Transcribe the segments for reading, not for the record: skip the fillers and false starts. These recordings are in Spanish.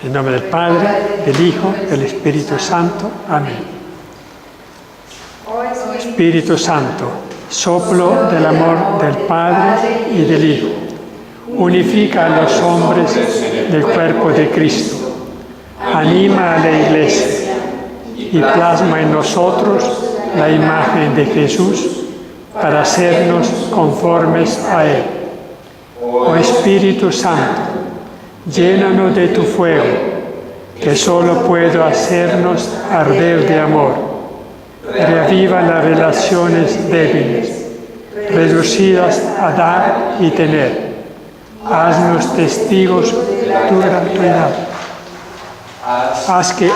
En nombre del Padre, del Hijo, del Espíritu Santo. Amén. Espíritu Santo, soplo del amor del Padre y del Hijo, unifica a los hombres del cuerpo de Cristo, anima a la Iglesia y plasma en nosotros la imagen de Jesús para hacernos conformes a Él. Oh Espíritu Santo, llénanos de tu fuego, que solo puede hacernos arder de amor. Reaviva las relaciones débiles, reducidas a dar y tener. Haznos testigos de tu gratuidad. Haz que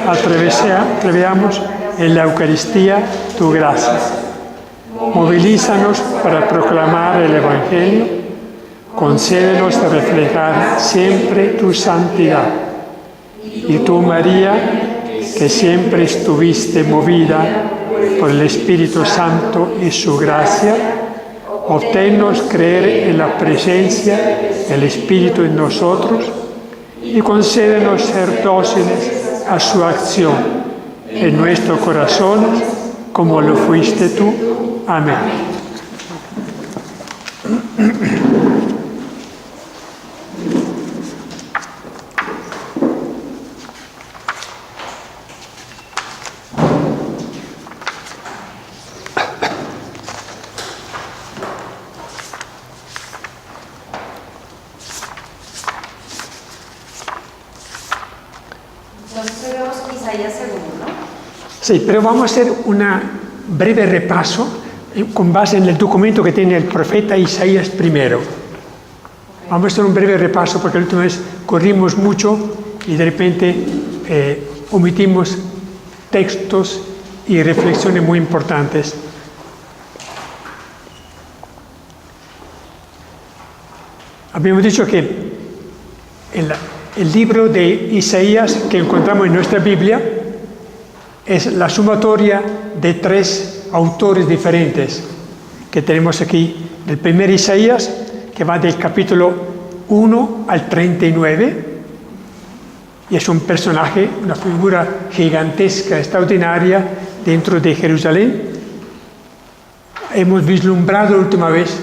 atravesemos en la Eucaristía tu gracia. Movilízanos para proclamar el Evangelio. Concédenos reflejar siempre tu santidad. Y tú, María, que siempre estuviste movida por el Espíritu Santo y su gracia, obténnos creer en la presencia del Espíritu en nosotros y concédenos ser dóciles a su acción en nuestro corazón, como lo fuiste tú. Amén. Sí, pero vamos a hacer un breve repaso con base en el documento que tiene el profeta Isaías primero. Vamos a hacer un breve repaso porque la última vez corrimos mucho y de repente omitimos textos y reflexiones muy importantes. Habíamos dicho que el libro de Isaías que encontramos en nuestra Biblia es la sumatoria de 3 autores diferentes que tenemos aquí. El primer Isaías, que va del capítulo 1 al 39, y es un personaje, una figura gigantesca, extraordinaria dentro de Jerusalén. Hemos vislumbrado la última vez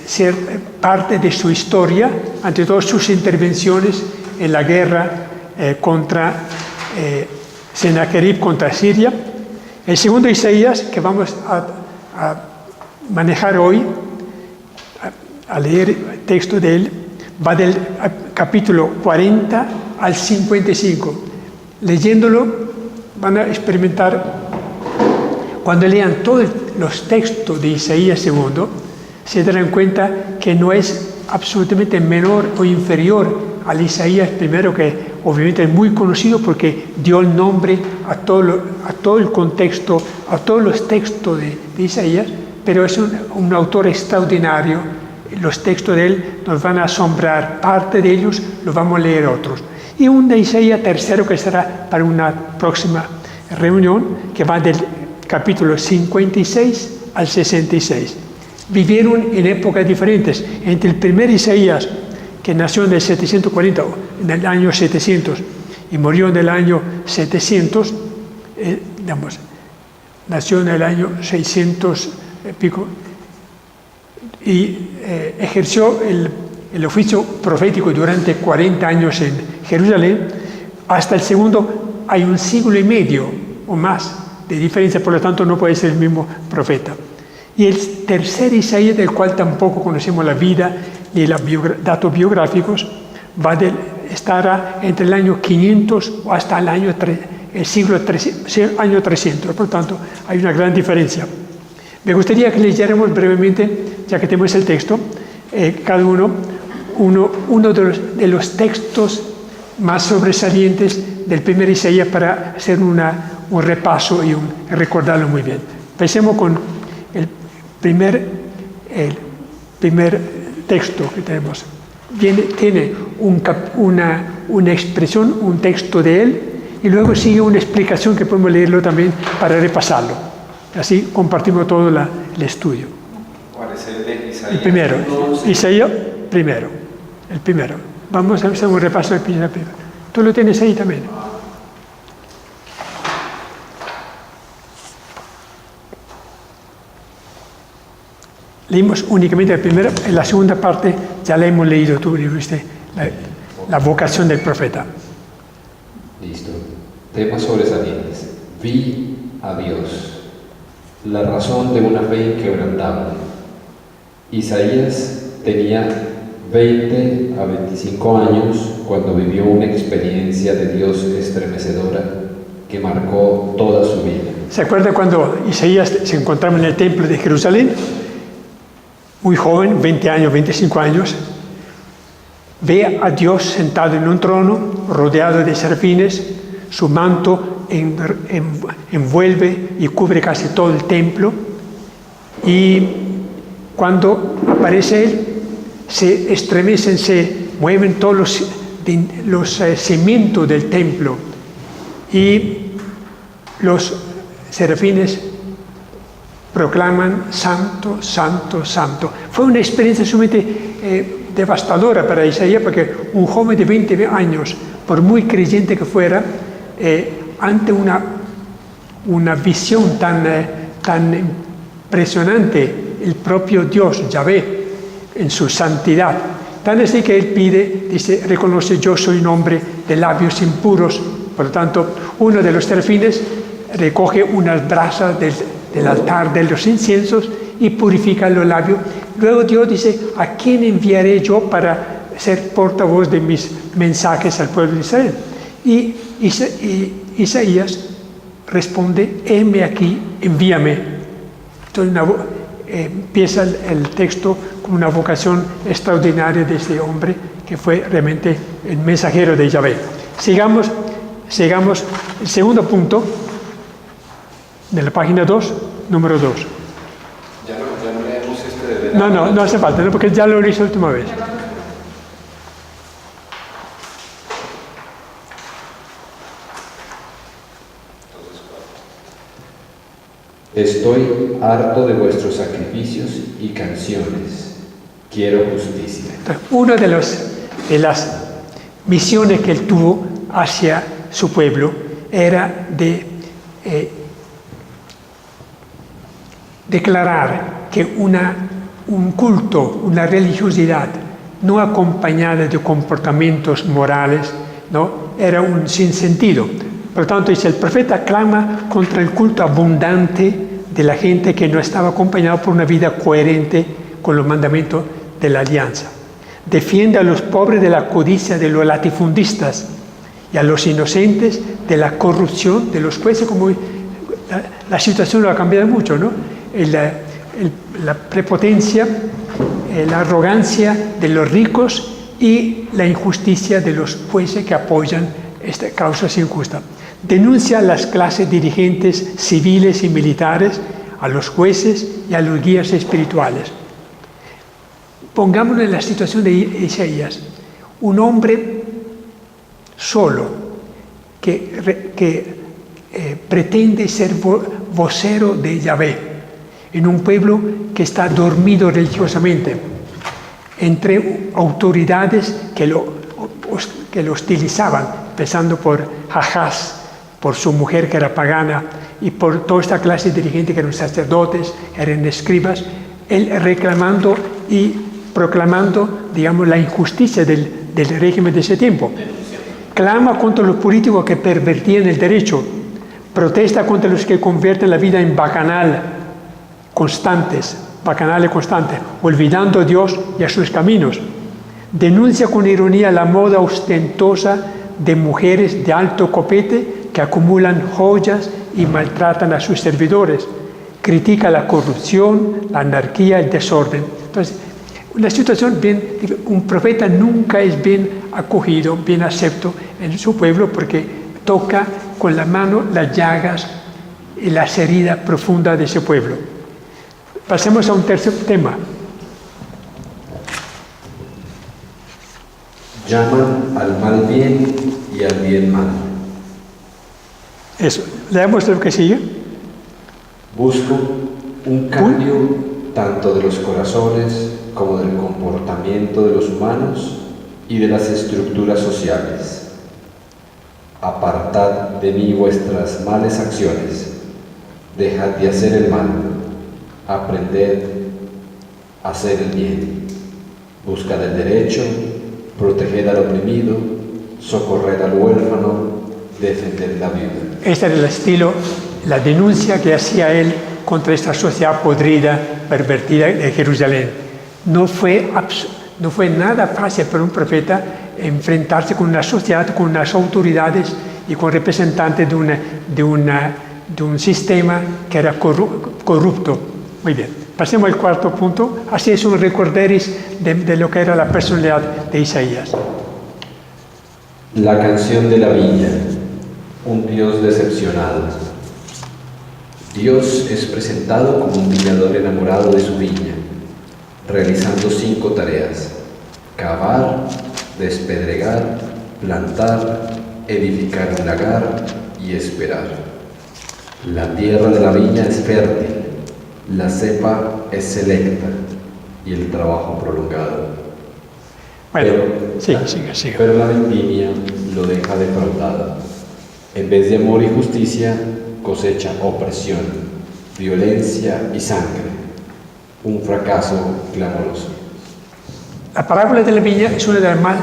ser parte de su historia, ante todo sus intervenciones en la guerra contra Sennacherib contra Siria. El segundo Isaías, que vamos a manejar hoy, a leer el texto de él, va del capítulo 40 al 55. Leyéndolo van a experimentar, cuando lean todos los textos de Isaías II, se darán cuenta que no es absolutamente menor o inferior al Isaías primero, que obviamente es muy conocido porque dio el nombre a todo el contexto, a todos los textos de Isaías, pero es un autor extraordinario. Los textos de él nos van a asombrar, parte de ellos los vamos a leer otros. Y un de Isaías tercero que será para una próxima reunión, que va del capítulo 56 al 66. Vivieron en épocas diferentes. Entre el primer Isaías, que nació en el 740, en el año 700, y murió en el año 700, nació en el año 600 pico, y ejerció el oficio profético durante 40 años en Jerusalén. Hasta el segundo hay un siglo y medio o más de diferencia, por lo tanto no puede ser el mismo profeta. Y el tercer Isaías, del cual tampoco conocemos la vida ni los datos biográficos, estará entre el año 500 o hasta el siglo 300, año 300. Por lo tanto, hay una gran diferencia. Me gustaría que leyéramos brevemente, ya que tenemos el texto, cada uno de los textos más sobresalientes del primer Isaías para hacer un repaso y recordarlo muy bien. Empecemos con el primer texto que tenemos. Tiene una expresión, un texto de él, y luego sigue una explicación que podemos leerlo también para repasarlo. Así compartimos todo el estudio. ¿Cuál es el de Isaías? El primero. Isaías primero. El primero. Vamos a hacer un repaso de Pedro. Tú lo tienes ahí también. Leímos únicamente la primera, en la segunda parte ya la hemos leído, tú viste la vocación del profeta. Listo. Temas sobresalientes. Vi a Dios, la razón de una fe inquebrantable. Isaías tenía 20 a 25 años cuando vivió una experiencia de Dios estremecedora que marcó toda su vida. ¿Se acuerda cuando Isaías se encontraba en el templo de Jerusalén? Muy joven, 20 años, 25 años, ve a Dios sentado en un trono, rodeado de serafines, su manto envuelve y cubre casi todo el templo, y cuando aparece Él, se estremecen, se mueven todos los cimientos del templo, y los serafines proclaman santo, santo, santo. Fue una experiencia sumamente devastadora para Isaías, porque un joven de 20 años, por muy creyente que fuera, ante una visión tan impresionante, el propio Dios, Yahvé, en su santidad, tan así que él pide, dice, reconoce: yo soy un hombre de labios impuros. Por lo tanto, uno de los serafines recoge unas brasas del altar de los inciensos y purifica los labios. Luego Dios dice: ¿a quién enviaré yo para ser portavoz de mis mensajes al pueblo de Israel? Y Isaías responde: heme aquí, envíame. Entonces empieza el texto con una vocación extraordinaria de este hombre que fue realmente el mensajero de Yahvé. Sigamos. El segundo punto de la página 2, número 2. Ya no leemos este de... No hace falta, ¿no? Porque ya lo hice la última vez. Estoy harto de vuestros sacrificios y canciones. Quiero justicia. Entonces, una de las misiones que él tuvo hacia su pueblo era de declarar que un culto, una religiosidad no acompañada de comportamientos morales, ¿no?, era un sinsentido. Por lo tanto, dice, el profeta clama contra el culto abundante de la gente que no estaba acompañado por una vida coherente con los mandamientos de la alianza. Defiende a los pobres de la codicia de los latifundistas y a los inocentes de la corrupción de los jueces. Como la situación lo ha cambiado mucho, ¿no? La prepotencia, la arrogancia de los ricos y la injusticia de los jueces que apoyan estas causas injustas. Denuncia a las clases dirigentes civiles y militares, a los jueces y a los guías espirituales. Pongámonos en la situación de Isaías, un hombre solo que pretende ser vocero de Yahvé en un pueblo que está dormido religiosamente, entre autoridades que lo hostilizaban, empezando por Ahaz, por su mujer que era pagana, y por toda esta clase dirigente que eran sacerdotes, eran escribas, él reclamando y proclamando, digamos, la injusticia del régimen de ese tiempo. Clama contra los políticos que pervertían el derecho, protesta contra los que convierten la vida en bacanales constantes, olvidando a Dios y a sus caminos. Denuncia con ironía la moda ostentosa de mujeres de alto copete que acumulan joyas y maltratan a sus servidores. Critica la corrupción, la anarquía, el desorden. Entonces, una situación un profeta nunca es bien acogido, bien acepto en su pueblo, porque toca con la mano las llagas y las heridas profundas de ese pueblo. Pasemos a un tercer tema. Llaman al mal bien y al bien mal. Eso. Leamos lo que sigue. Busco un cambio tanto de los corazones como del comportamiento de los humanos y de las estructuras sociales. Apartad de mí vuestras malas acciones, dejad de hacer el mal, aprended a hacer el bien, buscad el derecho, proteged al oprimido, socorred al huérfano, defended la viuda. Este era el estilo, la denuncia que hacía él contra esta sociedad podrida, pervertida de Jerusalén. No fue nada fácil para un profeta enfrentarse con una sociedad, con unas autoridades y con representantes de un sistema que era corrupto. Muy bien, pasemos al cuarto punto. Así es un recorderis de lo que era la personalidad de Isaías. La canción de la viña, un Dios decepcionado. Dios es presentado como un viñador enamorado de su viña, realizando 5 tareas: cavar, despedregar, plantar, edificar un lagar y esperar. La tierra de la viña es fértil, la cepa es selecta y el trabajo prolongado. Bueno, siga. Pero la vendimia lo deja defraudado. En vez de amor y justicia, cosecha opresión, violencia y sangre. Un fracaso clamoroso. La parábola de la viña es una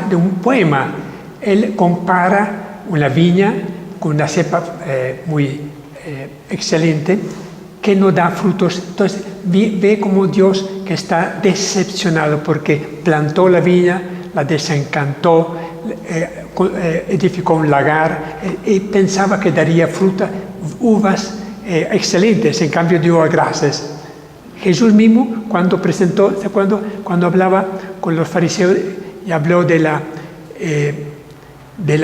de un poema. Él compara una viña con una cepa muy excelente que no da frutos. Entonces ve como Dios que está decepcionado porque plantó la viña, la desencantó, edificó un lagar y pensaba que daría fruta, uvas excelentes, en cambio dio gracias. Jesús mismo, cuando presentó, cuando hablaba con los fariseos y habló de la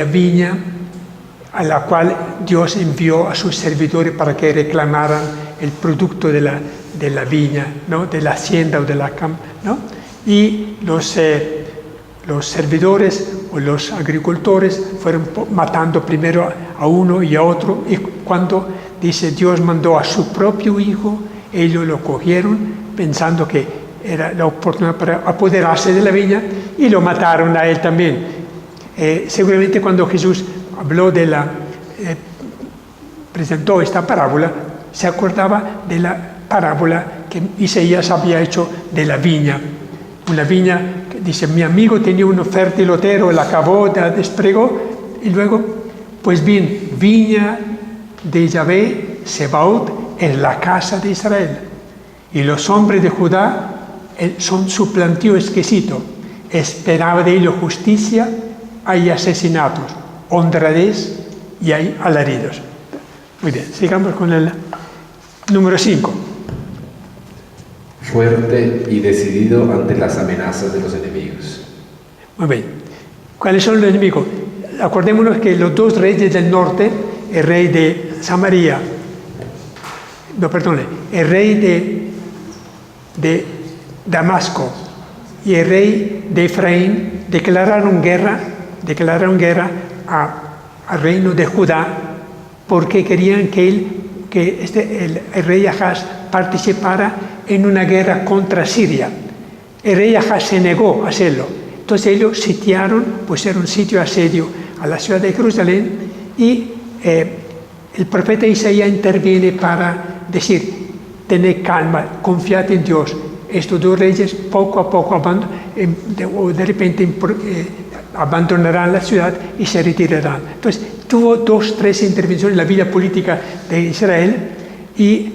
viña a la cual Dios envió a sus servidores para que reclamaran el producto de la viña, ¿no? De la hacienda o de la campa, ¿no? Y los servidores o los agricultores fueron matando primero a uno y a otro, y cuando dice Dios mandó a su propio hijo, ellos lo cogieron pensando que era la oportunidad para apoderarse de la viña y lo mataron a él también. Seguramente cuando Jesús habló presentó esta parábola, se acordaba de la parábola que Isaías había hecho de la viña. Una viña que dice, mi amigo tenía un fértil lotero, la acabó, la desplegó, y luego, pues bien, viña de Yahvé, Sebaot, en la casa de Israel. Y los hombres de Judá son su plantío exquisito. Esperaba de ellos justicia, hay asesinatos, honradez y hay alaridos. Muy bien, sigamos con el número 5. Fuerte y decidido ante las amenazas de los enemigos. Muy bien. ¿Cuáles son los enemigos? Acordémonos que los 2 reyes del norte, el rey de Samaria, el rey de Damasco y el rey de Efraín declararon guerra al reino de Judá porque querían que el rey Ahaz participara en una guerra contra Siria. El rey Ahaz se negó a hacerlo. Entonces ellos sitiaron, pusieron sitio de asedio a la ciudad de Jerusalén y el profeta Isaías interviene para decir, tened calma, confiad en Dios. Estos 2 reyes poco a poco de repente abandonarán la ciudad y se retirarán. Entonces tuvo 2-3 intervenciones en la vida política de Israel y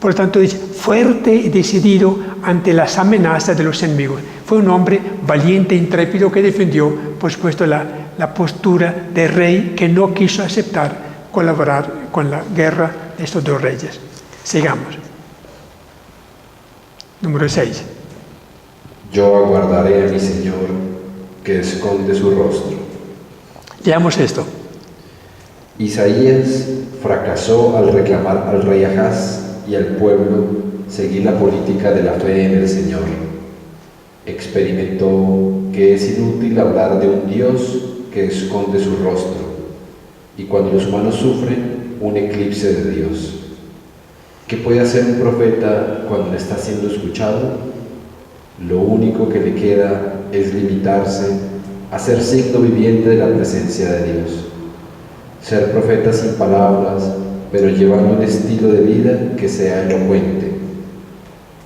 por lo tanto dice, fuerte y decidido ante las amenazas de los enemigos. Fue un hombre valiente e intrépido que defendió, por supuesto, la postura de rey que no quiso aceptar colaborar con la guerra de estos 2 reyes. Sigamos. Número 6. Yo aguardaré a mi Señor, que esconde su rostro. Leamos esto. Isaías fracasó al reclamar al rey Ahaz y al pueblo seguir la política de la fe en el Señor. Experimentó que es inútil hablar de un Dios que esconde su rostro, y cuando los humanos sufren, un eclipse de Dios. ¿Qué puede hacer un profeta cuando está siendo escuchado? Lo único que le queda es limitarse a ser signo viviente de la presencia de Dios. Ser profeta sin palabras, pero llevando un estilo de vida que sea elocuente.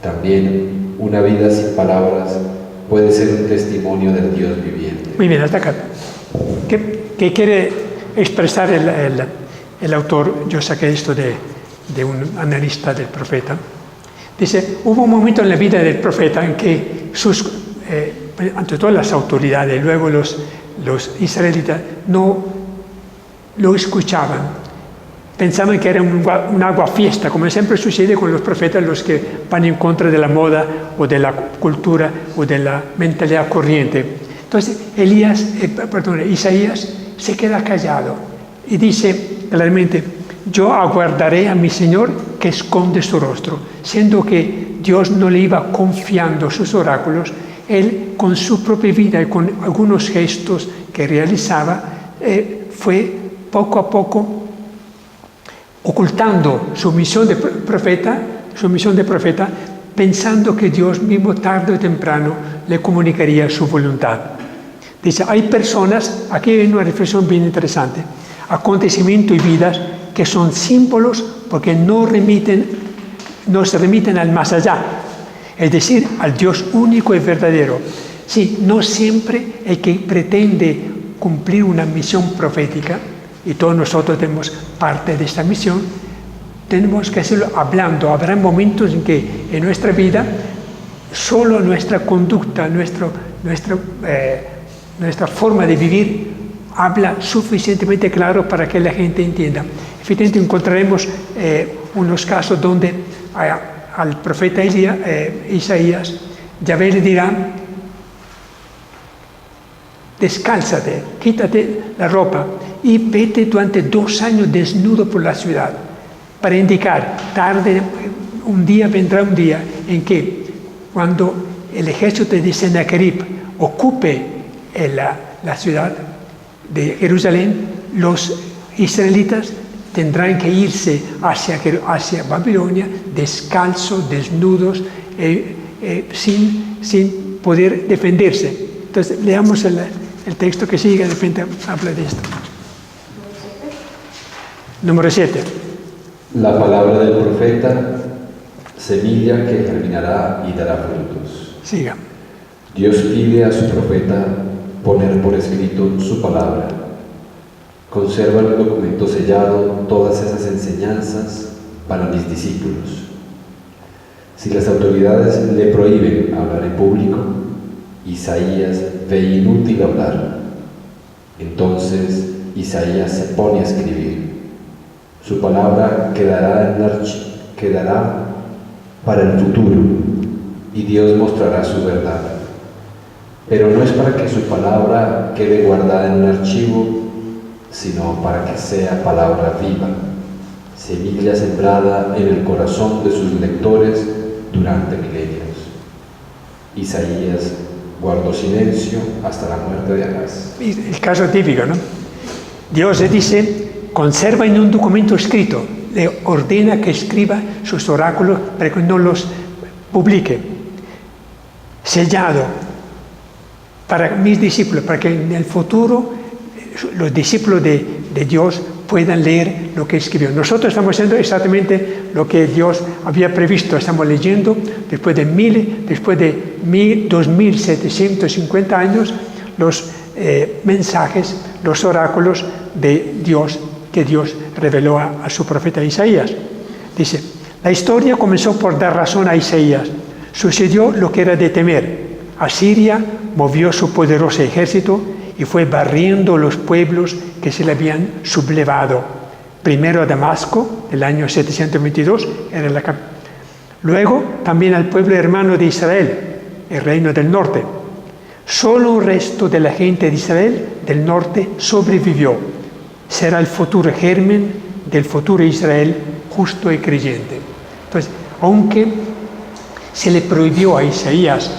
También una vida sin palabras puede ser un testimonio del Dios viviente. Muy bien, hasta acá. ¿Qué quiere expresar el autor? Yo saqué esto de un analista del profeta. Dice, hubo un momento en la vida del profeta en que ante todas las autoridades, luego los israelitas, no lo escuchaban. Pensaban que era un aguafiesta, como siempre sucede con los profetas, los que van en contra de la moda o de la cultura o de la mentalidad corriente. Entonces, Isaías se queda callado y dice claramente, yo aguardaré a mi Señor que esconde su rostro. Siendo que Dios no le iba confiando sus oráculos, él con su propia vida y con algunos gestos que realizaba, fue poco a poco ocultando su misión de profeta, pensando que Dios mismo tarde o temprano le comunicaría su voluntad. Dice, hay personas, aquí hay una reflexión bien interesante, acontecimientos y vidas que son símbolos porque nos remiten al más allá, es decir, al Dios único y verdadero. Sí, no siempre el que pretende cumplir una misión profética, y todos nosotros tenemos parte de esta misión, tenemos que hacerlo hablando. Habrá momentos en que en nuestra vida solo nuestra conducta, nuestra forma de vivir habla suficientemente claro para que la gente entienda. Efectivamente encontraremos unos casos donde al profeta Isaías, Yahvé le dirá, descálzate, quítate la ropa y vete durante 2 años desnudo por la ciudad, para indicar, un día vendrá un día en que cuando el ejército de Sennacherib ocupe la ciudad de Jerusalén, los israelitas tendrán que irse hacia Babilonia descalzos, desnudos, sin poder defenderse. Entonces, leamos el texto que sigue, de repente habla de esto. Número 7. La palabra del profeta, semilla que germinará y dará frutos. Siga. Dios pide a su profeta poner por escrito su palabra. Conserva en un documento sellado todas esas enseñanzas para mis discípulos. Si las autoridades le prohíben hablar en público, Isaías ve inútil hablar. Entonces Isaías se pone a escribir. Su palabra quedará para el futuro y Dios mostrará su verdad. Pero no es para que su palabra quede guardada en un archivo, sino para que sea palabra viva, semilla sembrada en el corazón de sus lectores durante milenios. Isaías guardó silencio hasta la muerte de Acaz. El caso típico, ¿no? Dios le dice, conserva en un documento escrito, le ordena que escriba sus oráculos para que no los publique, sellado para mis discípulos, para que en el futuro los discípulos de Dios puedan leer lo que escribió. Nosotros estamos haciendo exactamente lo que Dios había previsto. Estamos leyendo después de 2750 años los mensajes, los oráculos de Dios que Dios reveló a su profeta Isaías. Dice, la historia comenzó por dar razón a Isaías. Sucedió lo que era de temer. Asiria movió su poderoso ejército y fue barriendo los pueblos que se le habían sublevado. Primero a Damasco, el año 722, era la capital. Luego también al pueblo hermano de Israel, el reino del norte. Solo un resto de la gente de Israel del norte sobrevivió. Será el futuro germen del futuro Israel justo y creyente. Entonces, aunque se le prohibió a Isaías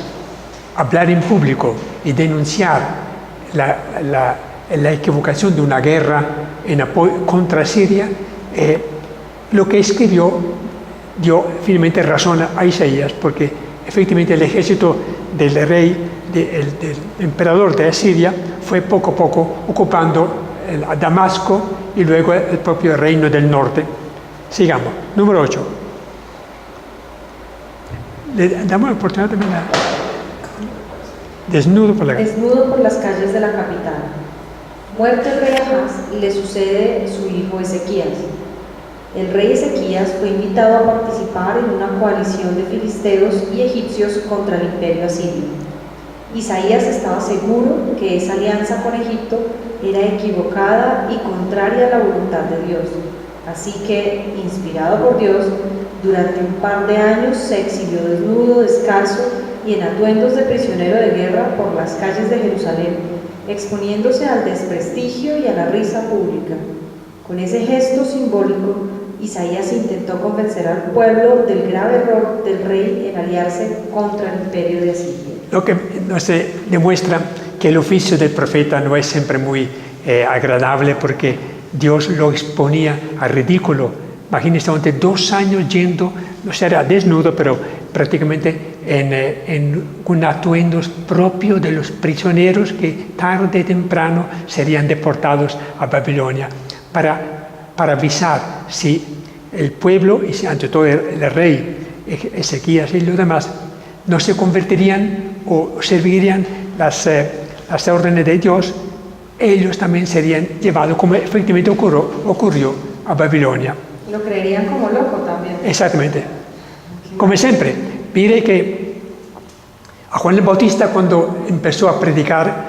hablar en público y denunciar la equivocación de una guerra contra Siria, lo que escribió dio finalmente razón a Isaías, porque efectivamente el ejército del rey, del emperador de Asiria, fue poco a poco ocupando a Damasco y luego el propio reino del norte. Sigamos. Número 8. Le damos la oportunidad también a... Desnudo por las calles de la capital. Muerto el rey Ahaz, le sucede su hijo Ezequías. El rey Ezequías fue invitado a participar en una coalición de filisteos y egipcios contra el imperio asirio. Isaías estaba seguro que esa alianza con Egipto era equivocada y contraria a la voluntad de Dios. Así que, inspirado por Dios, durante un par de años se exhibió desnudo, descalzo y en atuendos de prisionero de guerra por las calles de Jerusalén, exponiéndose al desprestigio y a la risa pública. Con ese gesto simbólico, Isaías intentó convencer al pueblo del grave error del rey en aliarse contra el imperio de Asiria. Lo que nos demuestra que el oficio del profeta no es siempre muy agradable, porque Dios lo exponía al ridículo. Imagínense, durante 2 años yendo, no será desnudo, pero prácticamente en un atuendo propio de los prisioneros que tarde o temprano serían deportados a Babilonia, para avisar si el pueblo, y ante todo el rey Ezequías y los demás, no se convertirían o servirían las órdenes de Dios, ellos también serían llevados, como efectivamente ocurrió a Babilonia. Lo creerían como loco también. Exactamente. Como siempre, mire que a Juan el Bautista, cuando empezó a predicar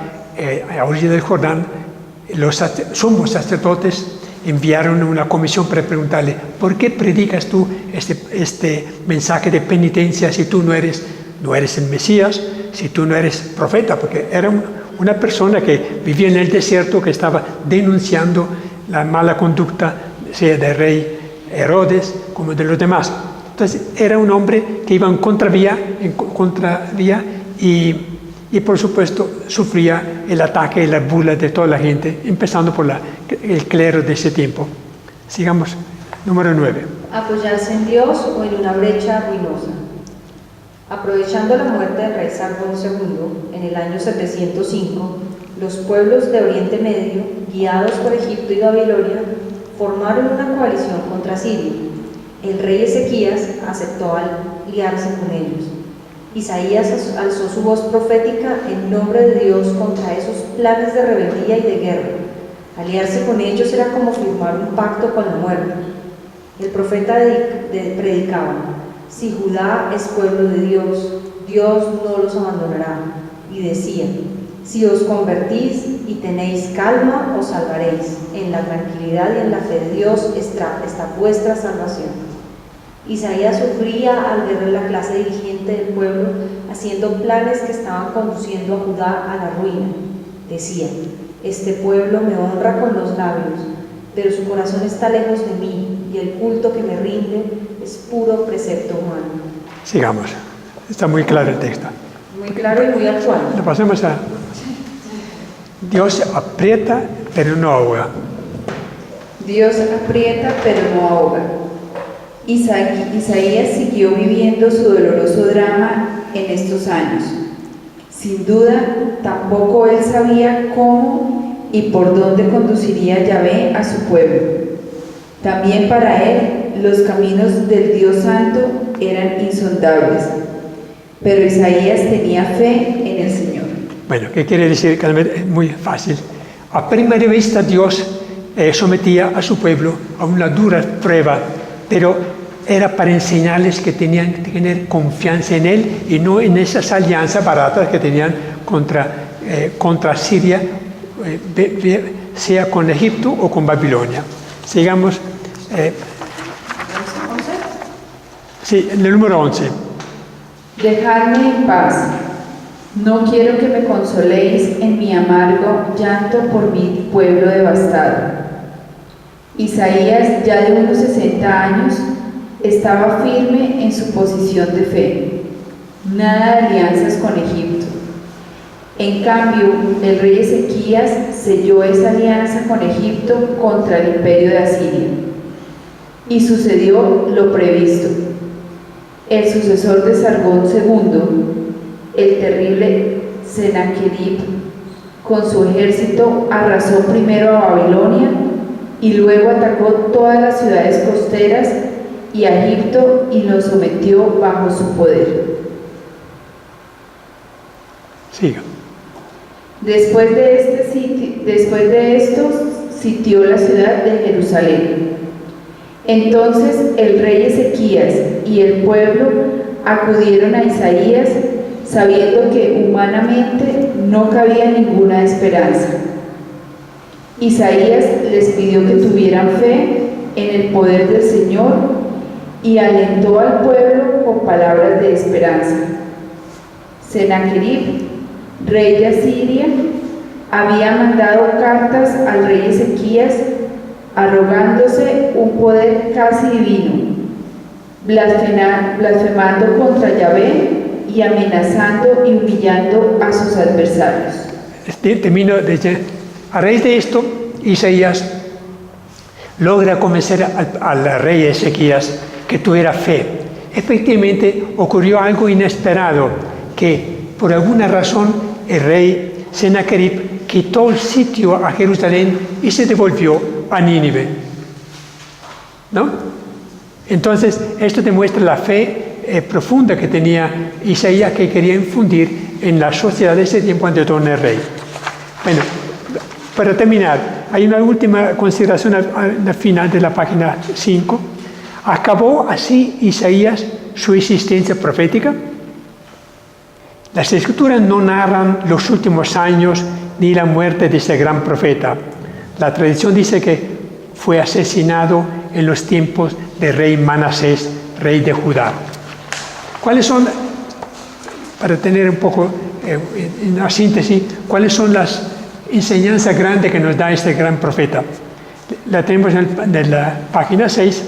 a orilla del Jordán, los sumos sacerdotes enviaron una comisión para preguntarle: ¿por qué predicas tú este mensaje de penitencia si tú no eres el Mesías, si tú no eres profeta? Porque era una persona que vivía en el desierto, que estaba denunciando la mala conducta, sea del rey Herodes como de los demás. Entonces era un hombre que iba en contravía y por supuesto sufría el ataque y la burla de toda la gente, empezando por el clero de ese tiempo. Sigamos. Número 9. Apoyarse en Dios o en una brecha ruinosa. Aprovechando la muerte del rey Sargón II en el año 705, los pueblos de Oriente Medio, guiados por Egipto y Babilonia, formaron una coalición contra Siria. El rey Ezequías aceptó aliarse con ellos. Isaías alzó su voz profética en nombre de Dios contra esos planes de rebeldía y de guerra. Aliarse con ellos era como firmar un pacto con la muerte. El profeta predicaba: si Judá es pueblo de Dios, Dios no los abandonará. Y decía: si os convertís y tenéis calma, os salvaréis. En la tranquilidad y en la fe de Dios está vuestra salvación. Isaías sufría al ver la clase dirigente del pueblo haciendo planes que estaban conduciendo a Judá a la ruina. Decía: este pueblo me honra con los labios, pero su corazón está lejos de mí, y el culto que me rinde es puro precepto humano. Sigamos. Está muy claro el texto. Muy claro y muy actual. Lo pasemos a... Dios aprieta, pero no ahoga. Dios aprieta, pero no ahoga. Isaías siguió viviendo su doloroso drama en estos años. Sin duda, tampoco él sabía cómo y por dónde conduciría Yahvé a su pueblo. También para él, los caminos del Dios Santo eran insondables. Pero Isaías tenía fe en el Señor. Bueno, ¿qué quiere decir? Es muy fácil. A primera vista, Dios sometía a su pueblo a una dura prueba, pero era para enseñarles que tenían que tener confianza en Él y no en esas alianzas baratas que tenían contra Siria, sea con Egipto o con Babilonia. Sigamos. Sí, en el número 11. Dejadme en paz. No quiero que me consoléis en mi amargo llanto por mi pueblo devastado. Isaías, ya de unos 60 años, estaba firme en su posición de fe. Nada de alianzas con Egipto. En cambio, el rey Ezequías selló esa alianza con Egipto contra el imperio de Asiria. Y sucedió lo previsto. El sucesor de Sargón II, el terrible Sennacherib con su ejército arrasó primero a Babilonia y luego atacó todas las ciudades costeras y a Egipto y lo sometió bajo su poder. Siga. Después de esto, sitió la ciudad de Jerusalén. Entonces el rey Ezequías y el pueblo acudieron a Isaías, sabiendo que humanamente no cabía ninguna esperanza. Isaías les pidió que tuvieran fe en el poder del Señor y alentó al pueblo con palabras de esperanza. Sennacherib, rey de Asiria, había mandado cartas al rey Ezequías arrogándose un poder casi divino, blasfemando contra Yahvé y amenazando y humillando a sus adversarios. Termino a raíz de esto, Isaías logra convencer al rey Ezequías que tuviera fe. Efectivamente, ocurrió algo inesperado, que por alguna razón el rey Sennacherib quitó el sitio a Jerusalén y se devolvió a Nínive, ¿no? Entonces, esto demuestra la fe profunda que tenía Isaías, que quería infundir en la sociedad de ese tiempo ante todo en el rey. Bueno, para terminar, hay una última consideración al final de la página 5. ¿Acabó así Isaías su existencia profética? Las escrituras no narran los últimos años ni la muerte de ese gran profeta. La tradición dice que fue asesinado en los tiempos del rey Manasés, rey de Judá. ¿Cuáles son, para tener un poco en una síntesis, cuáles son las enseñanzas grandes que nos da este gran profeta? La tenemos en la página 6.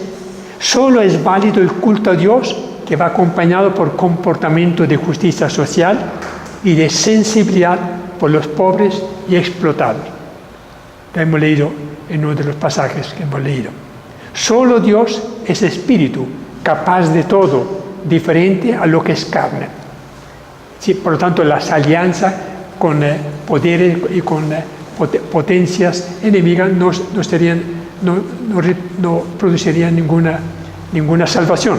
Solo es válido el culto a Dios que va acompañado por comportamiento de justicia social y de sensibilidad por los pobres y explotados. Lo hemos leído en uno de los pasajes que hemos leído. Solo Dios es espíritu, capaz de todo, diferente a lo que es carne. Sí, por lo tanto, las alianzas con poderes y con potencias enemigas no producirían ninguna salvación.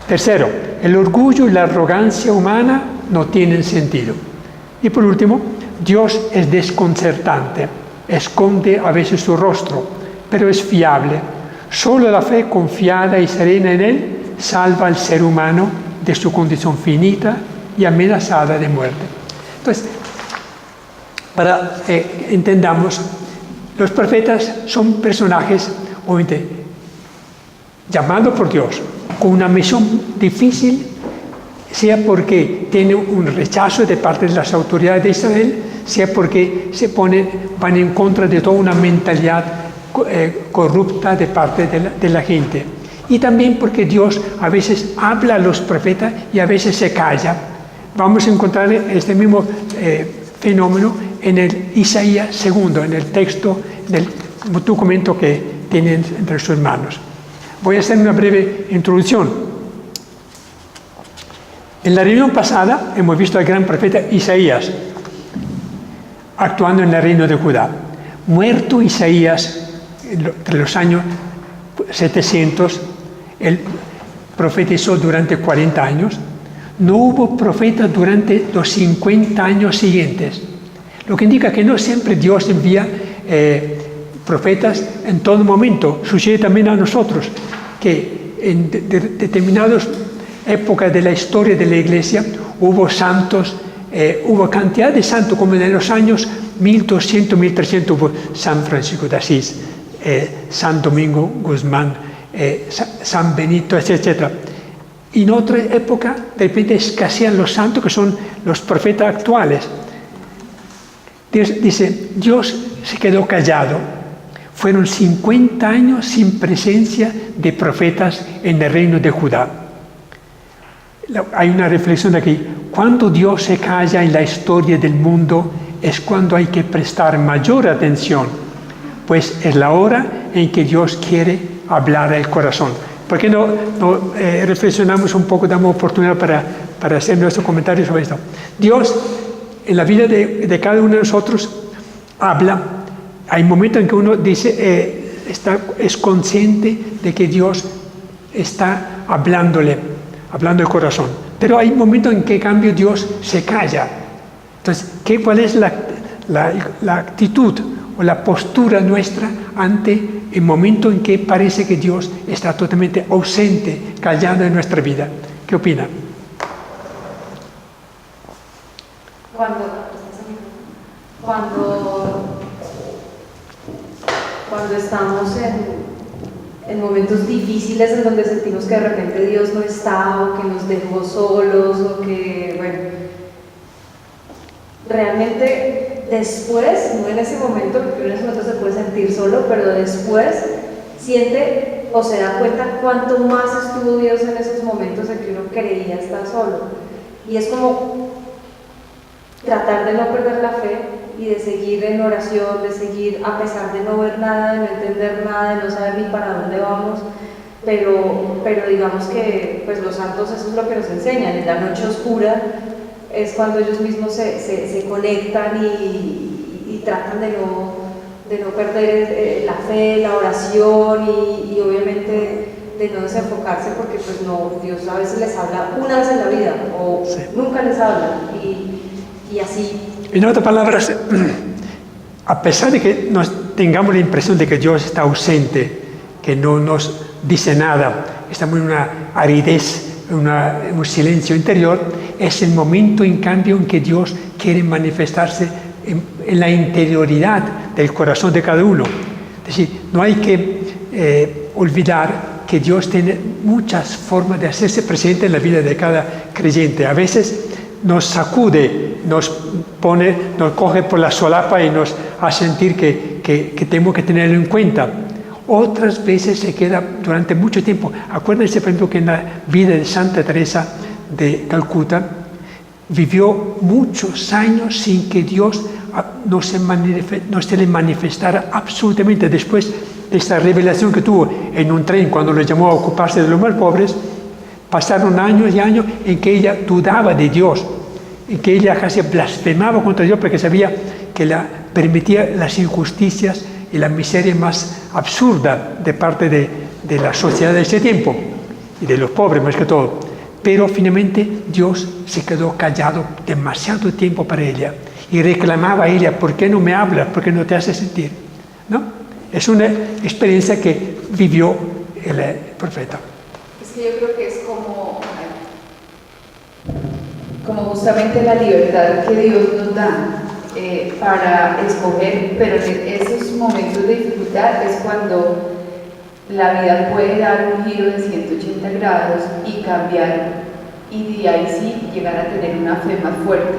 Tercero, el orgullo y la arrogancia humana no tienen sentido. Y por último, Dios es desconcertante, esconde a veces su rostro, pero es fiable. Solo la fe confiada y serena en Él salva al ser humano de su condición finita y amenazada de muerte. Entonces, para que entendamos, los profetas son personajes, obviamente, llamados por Dios, con una misión difícil, sea porque tienen un rechazo de parte de las autoridades de Israel, sea porque van en contra de toda una mentalidad corrupta de parte de la gente. Y también porque Dios a veces habla a los profetas y a veces se calla. Vamos a encontrar este mismo fenómeno en el Isaías 2, en el texto del documento que tienen entre sus manos. Voy a hacer una breve introducción. En la reunión pasada hemos visto al gran profeta Isaías actuando en el reino de Judá. Muerto Isaías entre los años 700, él profetizó durante 40 años. No hubo profeta durante los 50 años siguientes, lo que indica que no siempre Dios envía profetas en todo momento. Sucede también a nosotros, que en determinadas épocas de la historia de la Iglesia hubo santos, hubo cantidad de santos, como en los años 1200, 1300 hubo San Francisco de Asís, San Domingo Guzmán, San Benito, etc. Y en otra época, de repente escasean los santos, que son los profetas actuales. Dice, Dios se quedó callado. Fueron 50 años sin presencia de profetas en el reino de Judá. Hay una reflexión aquí. Cuando Dios se calla en la historia del mundo es cuando hay que prestar mayor atención, pues es la hora en que Dios quiere hablar al corazón. ¿Por qué no reflexionamos un poco, damos oportunidad para hacer nuestro comentario sobre esto. Dios, en la vida de cada uno de nosotros, habla. Hay momentos en que uno dice, es consciente de que Dios está hablando el corazón. Pero hay momentos en que, en cambio, Dios se calla. Entonces, ¿cuál es la actitud o la postura nuestra ante el momento en que parece que Dios está totalmente ausente, callado en nuestra vida? ¿Qué opina? Cuando estamos en momentos difíciles en donde sentimos que de repente Dios no está o que nos dejó solos o que, bueno, realmente después, no en ese momento, porque en ese momento se puede sentir solo, pero después siente o se da cuenta cuánto más estuvo Dios en esos momentos en que uno creía estar solo. Y es como tratar de no perder la fe y de seguir en oración, de seguir a pesar de no ver nada, de no entender nada, de no saber ni para dónde vamos, pero digamos que pues los santos eso es lo que nos enseñan. En la noche oscura es cuando ellos mismos se conectan y tratan de no perder la fe, la oración y obviamente de no desenfocarse, porque pues no, Dios a veces les habla una vez en la vida o sí, nunca les habla y así. En otras palabras, a pesar de que tengamos la impresión de que Dios está ausente, que no nos dice nada, estamos en una aridez, en un silencio interior, es el momento en cambio en que Dios quiere manifestarse en la interioridad del corazón de cada uno. Es decir, no hay que olvidar que Dios tiene muchas formas de hacerse presente en la vida de cada creyente. A veces nos sacude, nos coge por la solapa y nos hace sentir que tenemos que tenerlo en cuenta. Otras veces se queda durante mucho tiempo. Acuérdense, por ejemplo, que en la vida de Santa Teresa de Calcuta vivió muchos años sin que Dios no se le manifestara absolutamente. Después de esta revelación que tuvo en un tren cuando lo llamó a ocuparse de los más pobres, pasaron años y años en que ella dudaba de Dios, en que ella casi blasfemaba contra Dios porque sabía que permitía las injusticias y la miseria más absurda de parte de la sociedad de ese tiempo y de los pobres más que todo. Pero finalmente Dios se quedó callado demasiado tiempo para ella y reclamaba a ella: ¿por qué no me hablas? ¿Por qué no te haces sentir? ¿No? Es una experiencia que vivió el profeta. Es que yo creo que es como justamente la libertad que Dios nos da para escoger, pero en esos momentos de dificultad es cuando la vida puede dar un giro de 180 grados y cambiar, y de ahí sí llegar a tener una fe más fuerte.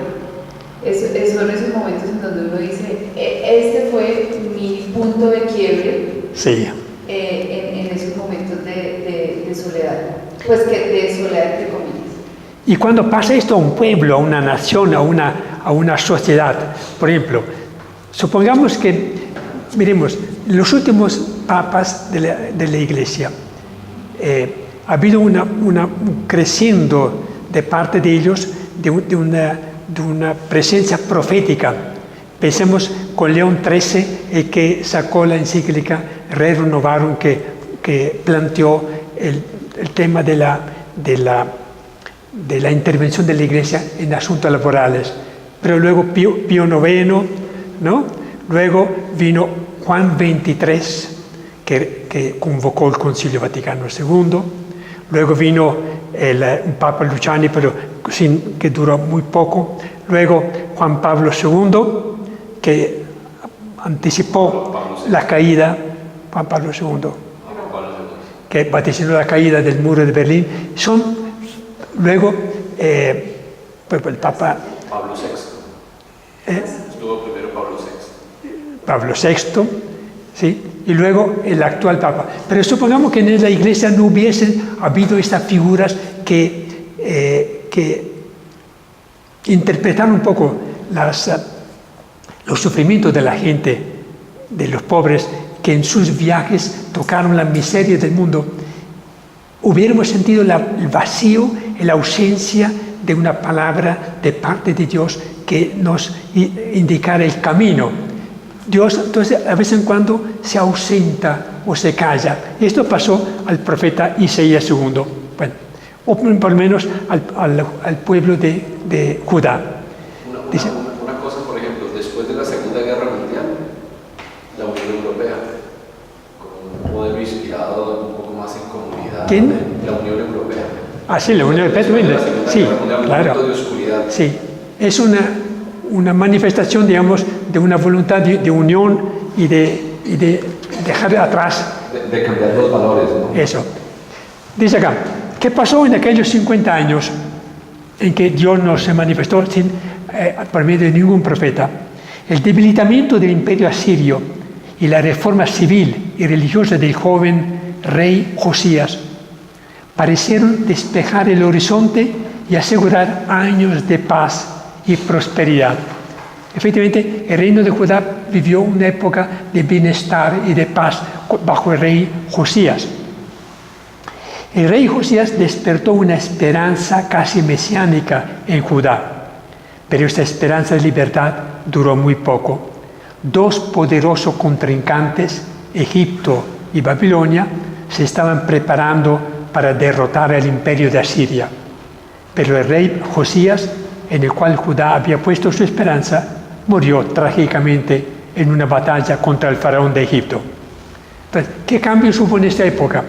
Son esos momentos en donde uno dice, este fue mi punto de quiebre. Sí. En esos momentos de soledad, pues que de soledad entre comillas. Y cuando pasa esto a un pueblo, a una nación, a una sociedad, por ejemplo, supongamos que, miremos, los últimos papas de la Iglesia, ha habido un creciendo de parte de ellos de una presencia profética. Pensemos con León XIII, el que sacó la encíclica Rerum Novarum, que planteó el tema de la intervención de la Iglesia en asuntos laborales. Pero luego Pío IX, ¿no? Luego vino Juan XXIII, que convocó el Concilio Vaticano II. Luego vino un Papa Luciani, pero que duró muy poco. Luego Juan Pablo II, que anticipó la caída, Juan Pablo II, que vaticinó la caída del muro de Berlín. Luego el Papa Pablo VI. Estuvo primero Pablo VI, ¿sí? Y luego el actual Papa. Pero supongamos que en la Iglesia no hubiesen habido estas figuras que interpretaron un poco los sufrimientos de la gente, de los pobres, que en sus viajes tocaron la miseria del mundo. Hubiéramos sentido el vacío, la ausencia de una palabra de parte de Dios que nos indicara el camino. Dios, entonces, a vez en cuando se ausenta o se calla. Esto pasó al profeta Isaías II, bueno, o por lo menos al pueblo de Judá. Dice, Una cosa, por ejemplo, después de la Segunda Guerra Mundial, la Unión Europea, con un modelo inspirado un poco más en comunidad. ¿Quién? La Unión Europea. Ah, sí, la Unión Europea también. Sí, claro. De oscuridad. Sí, es una manifestación, digamos, de una voluntad de unión y de dejar atrás. De cambiar los valores, ¿no? Eso. Dice acá, ¿qué pasó en aquellos 50 años en que Dios no se manifestó por medio de ningún profeta? El debilitamiento del imperio asirio y la reforma civil y religiosa del joven rey Josías parecieron despejar el horizonte y asegurar años de paz y prosperidad. Efectivamente, el reino de Judá vivió una época de bienestar y de paz bajo el rey Josías. El rey Josías despertó una esperanza casi mesiánica en Judá, pero esta esperanza de libertad duró muy poco. Dos poderosos contrincantes, Egipto y Babilonia, se estaban preparando para derrotar al imperio de Asiria. Pero el rey Josías, en el cual Judá había puesto su esperanza, murió trágicamente en una batalla contra el faraón de Egipto. Entonces, ¿qué cambios hubo en esta época?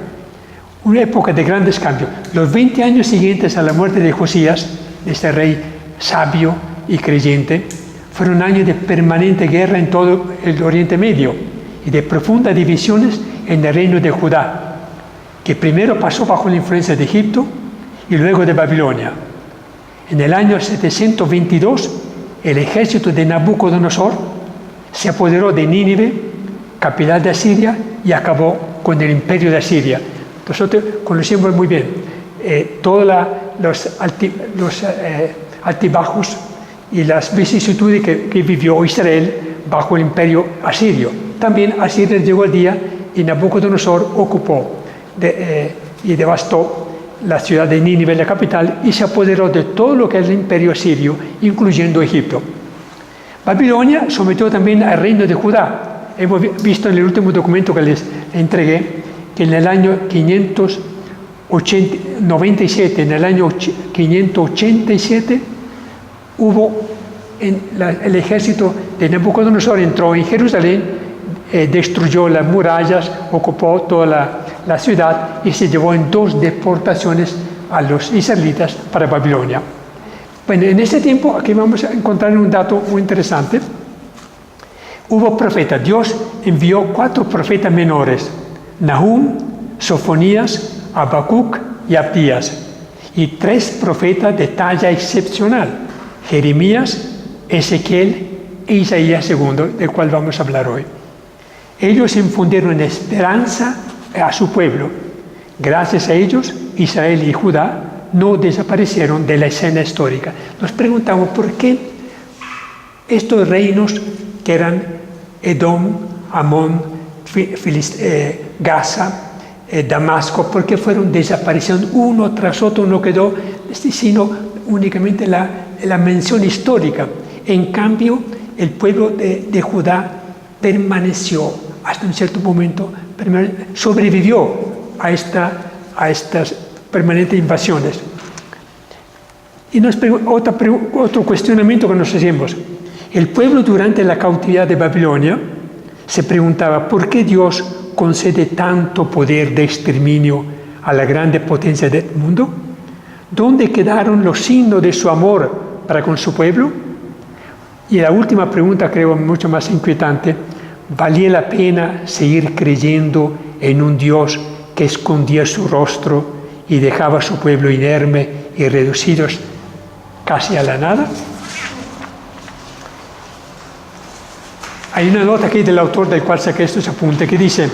Una época de grandes cambios. Los 20 años siguientes a la muerte de Josías, este rey sabio y creyente, fueron años de permanente guerra en todo el Oriente Medio y de profundas divisiones en el reino de Judá, que primero pasó bajo la influencia de Egipto y luego de Babilonia. En el año 722, el ejército de Nabucodonosor se apoderó de Nínive, capital de Asiria, y acabó con el imperio de Asiria. Nosotros conocemos muy bien todos los altibajos y las vicisitudes que vivió Israel bajo el imperio asirio. También Asiria llegó el día y Nabucodonosor ocupó y devastó la ciudad de Nínive, la capital, y se apoderó de todo lo que es el imperio asirio, incluyendo Egipto. Babilonia sometió también al reino de Judá. Hemos visto en el último documento que les entregué que en el año 597, en el año 587, el ejército de Nabucodonosor entró en Jerusalén, destruyó las murallas, ocupó toda la ciudad y se llevó en 2 deportaciones a los israelitas para Babilonia. Bueno, en este tiempo aquí vamos a encontrar un dato muy interesante. Hubo profetas. Dios envió 4 profetas menores: Nahum, Sofonías, Habacuc y Abdías, y 3 profetas de talla excepcional: Jeremías, Ezequiel e Isaías II, del cual vamos a hablar hoy. Ellos infundieron esperanza a su pueblo. Gracias a ellos, Israel y Judá no desaparecieron de la escena histórica. Nos preguntamos por qué estos reinos que eran Edom, Amón, Gaza, Damasco, ¿por qué fueron desapareciendo uno tras otro? No quedó sino únicamente la mención histórica. En cambio, el pueblo de Judá permaneció hasta un cierto momento, sobrevivió a estas permanentes invasiones. Y otro cuestionamiento que nos hacemos: el pueblo durante la cautividad de Babilonia se preguntaba ¿por qué Dios concede tanto poder de exterminio a la grande potencia del mundo? ¿Dónde quedaron los signos de su amor para con su pueblo? Y la última pregunta, creo mucho más inquietante: ¿valía la pena seguir creyendo en un Dios que escondía su rostro y dejaba a su pueblo inerme y reducidos casi a la nada? Hay una nota aquí del autor del cual saqué estos apuntes que dice: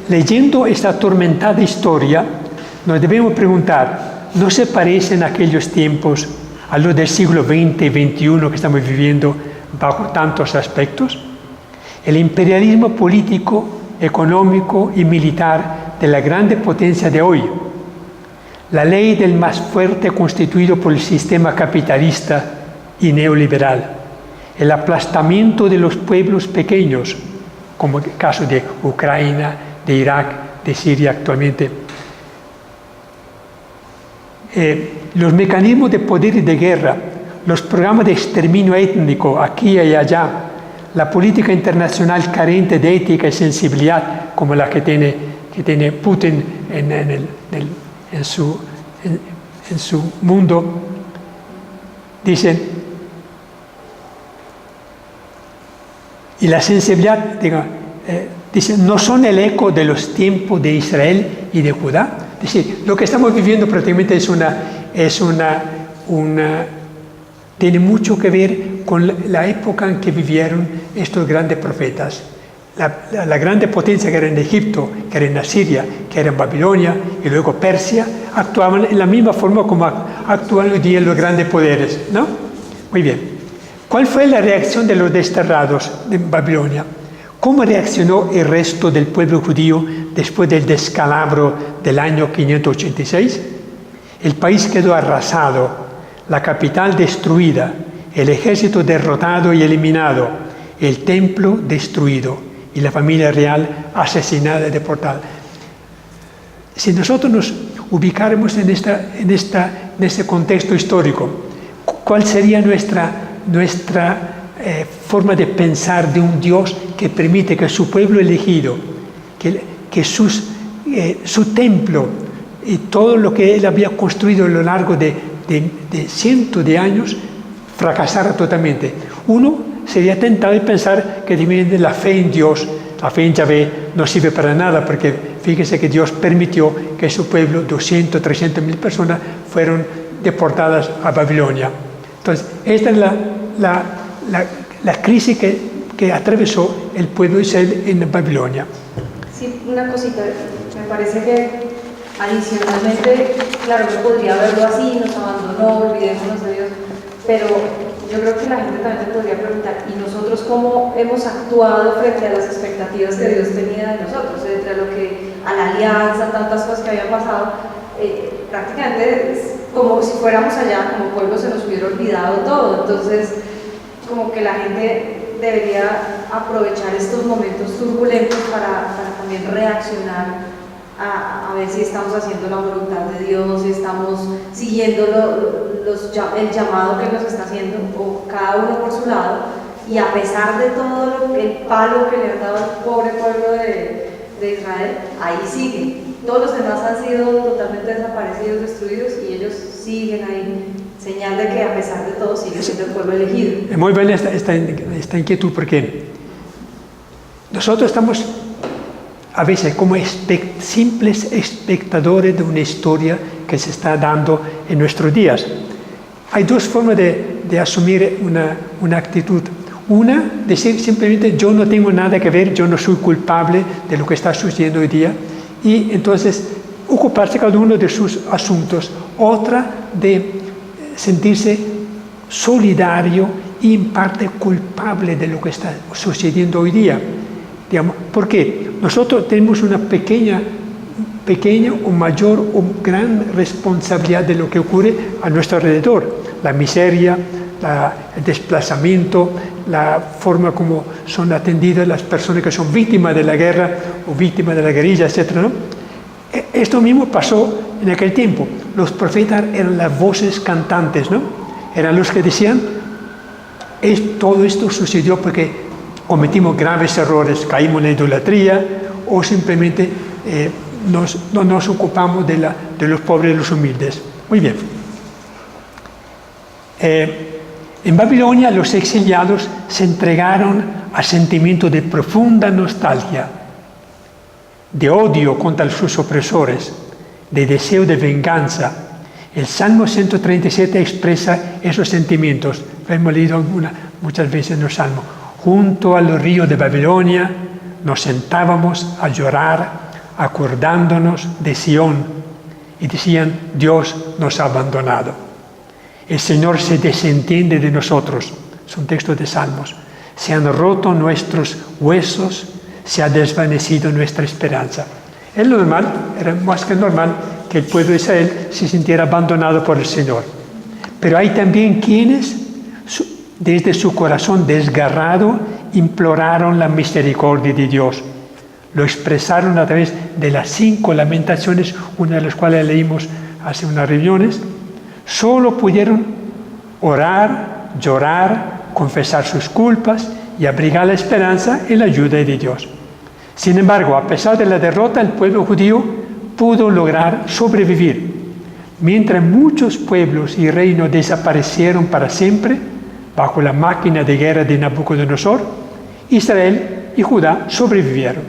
leyendo esta atormentada historia, nos debemos preguntar, ¿no se parecen aquellos tiempos a los del siglo XX y XXI que estamos viviendo bajo tantos aspectos? El imperialismo político, económico y militar de la grande potencia de hoy, la ley del más fuerte constituido por el sistema capitalista y neoliberal, el aplastamiento de los pueblos pequeños, como el caso de Ucrania, de Irak, de Siria actualmente. Los mecanismos de poder y de guerra, los programas de exterminio étnico aquí y allá, la política internacional carente de ética y sensibilidad, como la que tiene Putin en su mundo, dicen, y la sensibilidad, dicen, no son el eco de los tiempos de Israel y de Judá. Es decir, lo que estamos viviendo prácticamente tiene mucho que ver con la época en que vivieron estos grandes profetas. La grande potencia que era en Egipto, que era en Asiria, que era en Babilonia y luego Persia, actuaban en la misma forma como actúan hoy día los grandes poderes, ¿no? Muy bien. ¿Cuál fue la reacción de los desterrados de Babilonia? ¿Cómo reaccionó el resto del pueblo judío después del descalabro del año 586? El país quedó arrasado, la capital destruida, el ejército derrotado y eliminado, el templo destruido y la familia real asesinada y deportada. Si nosotros nos ubicáramos en este contexto histórico, ¿cuál sería nuestra forma de pensar de un Dios que permite que su pueblo elegido, que su templo y todo lo que él había construido a lo largo de cientos de años fracasara totalmente? Uno sería tentado de pensar que la fe en Dios, la fe en Yahvé, no sirve para nada, porque fíjese que Dios permitió que su pueblo, 200, 300 mil personas, fueron deportadas a Babilonia. Entonces, esta es la crisis que atravesó el pueblo de Israel en Babilonia. Sí, una cosita, me parece que adicionalmente, claro que podría verlo así, nos abandonó, olvidémonos de Dios, pero yo creo que la gente también se podría preguntar, ¿y nosotros cómo hemos actuado frente a las expectativas que Dios tenía de nosotros? Entre lo que, a la alianza, tantas cosas que habían pasado, prácticamente es como si fuéramos allá, como pueblo se nos hubiera olvidado todo. Entonces, como que la gente debería aprovechar estos momentos turbulentos para también reaccionar a ver si estamos haciendo la voluntad de Dios, si estamos siguiendo el llamado que nos está haciendo, o cada uno por su lado, y a pesar de todo el palo que le ha dado al pobre pueblo de Israel, ahí siguen. Todos los demás han sido totalmente desaparecidos, destruidos, y ellos siguen ahí, señal de que a pesar de todo sigue siendo el pueblo elegido. Es muy buena esta inquietud, porque nosotros estamos a veces como simples espectadores de una historia que se está dando en nuestros días. Hay dos formas de asumir una actitud. Una, decir simplemente yo no tengo nada que ver, yo no soy culpable de lo que está sucediendo hoy día, y entonces ocuparse cada uno de sus asuntos. Otra, de sentirse solidario y en parte culpable de lo que está sucediendo hoy día. Digamos, ¿por qué? Nosotros tenemos una pequeña o mayor o gran responsabilidad de lo que ocurre a nuestro alrededor. La miseria, el desplazamiento, la forma como son atendidas las personas que son víctimas de la guerra o víctimas de la guerrilla, etc., ¿no? Esto mismo pasó en aquel tiempo. Los profetas eran las voces cantantes, ¿no? Eran los que decían, todo esto sucedió porque cometimos graves errores, caímos en la idolatría, o simplemente no nos ocupamos de los pobres y los humildes. Muy bien. En Babilonia los exiliados se entregaron a sentimientos de profunda nostalgia, de odio contra sus opresores, de deseo de venganza. El Salmo 137 expresa esos sentimientos. Lo hemos leído muchas veces en los Salmos. Junto a los ríos de Babilonia nos sentábamos a llorar, acordándonos de Sión, y decían, Dios nos ha abandonado. El Señor se desentiende de nosotros. Son textos de Salmos. Se han roto nuestros huesos, se ha desvanecido nuestra esperanza. Es lo normal, era más que normal que el pueblo de Israel se sintiera abandonado por el Señor. Pero hay también quienes, desde su corazón desgarrado, imploraron la misericordia de Dios. Lo expresaron a través de las 5 lamentaciones, una de las cuales leímos hace unas reuniones. Solo pudieron orar, llorar, confesar sus culpas y abrigar la esperanza en la ayuda de Dios. Sin embargo, a pesar de la derrota, el pueblo judío pudo lograr sobrevivir. Mientras muchos pueblos y reinos desaparecieron para siempre bajo la máquina de guerra de Nabucodonosor, Israel y Judá sobrevivieron.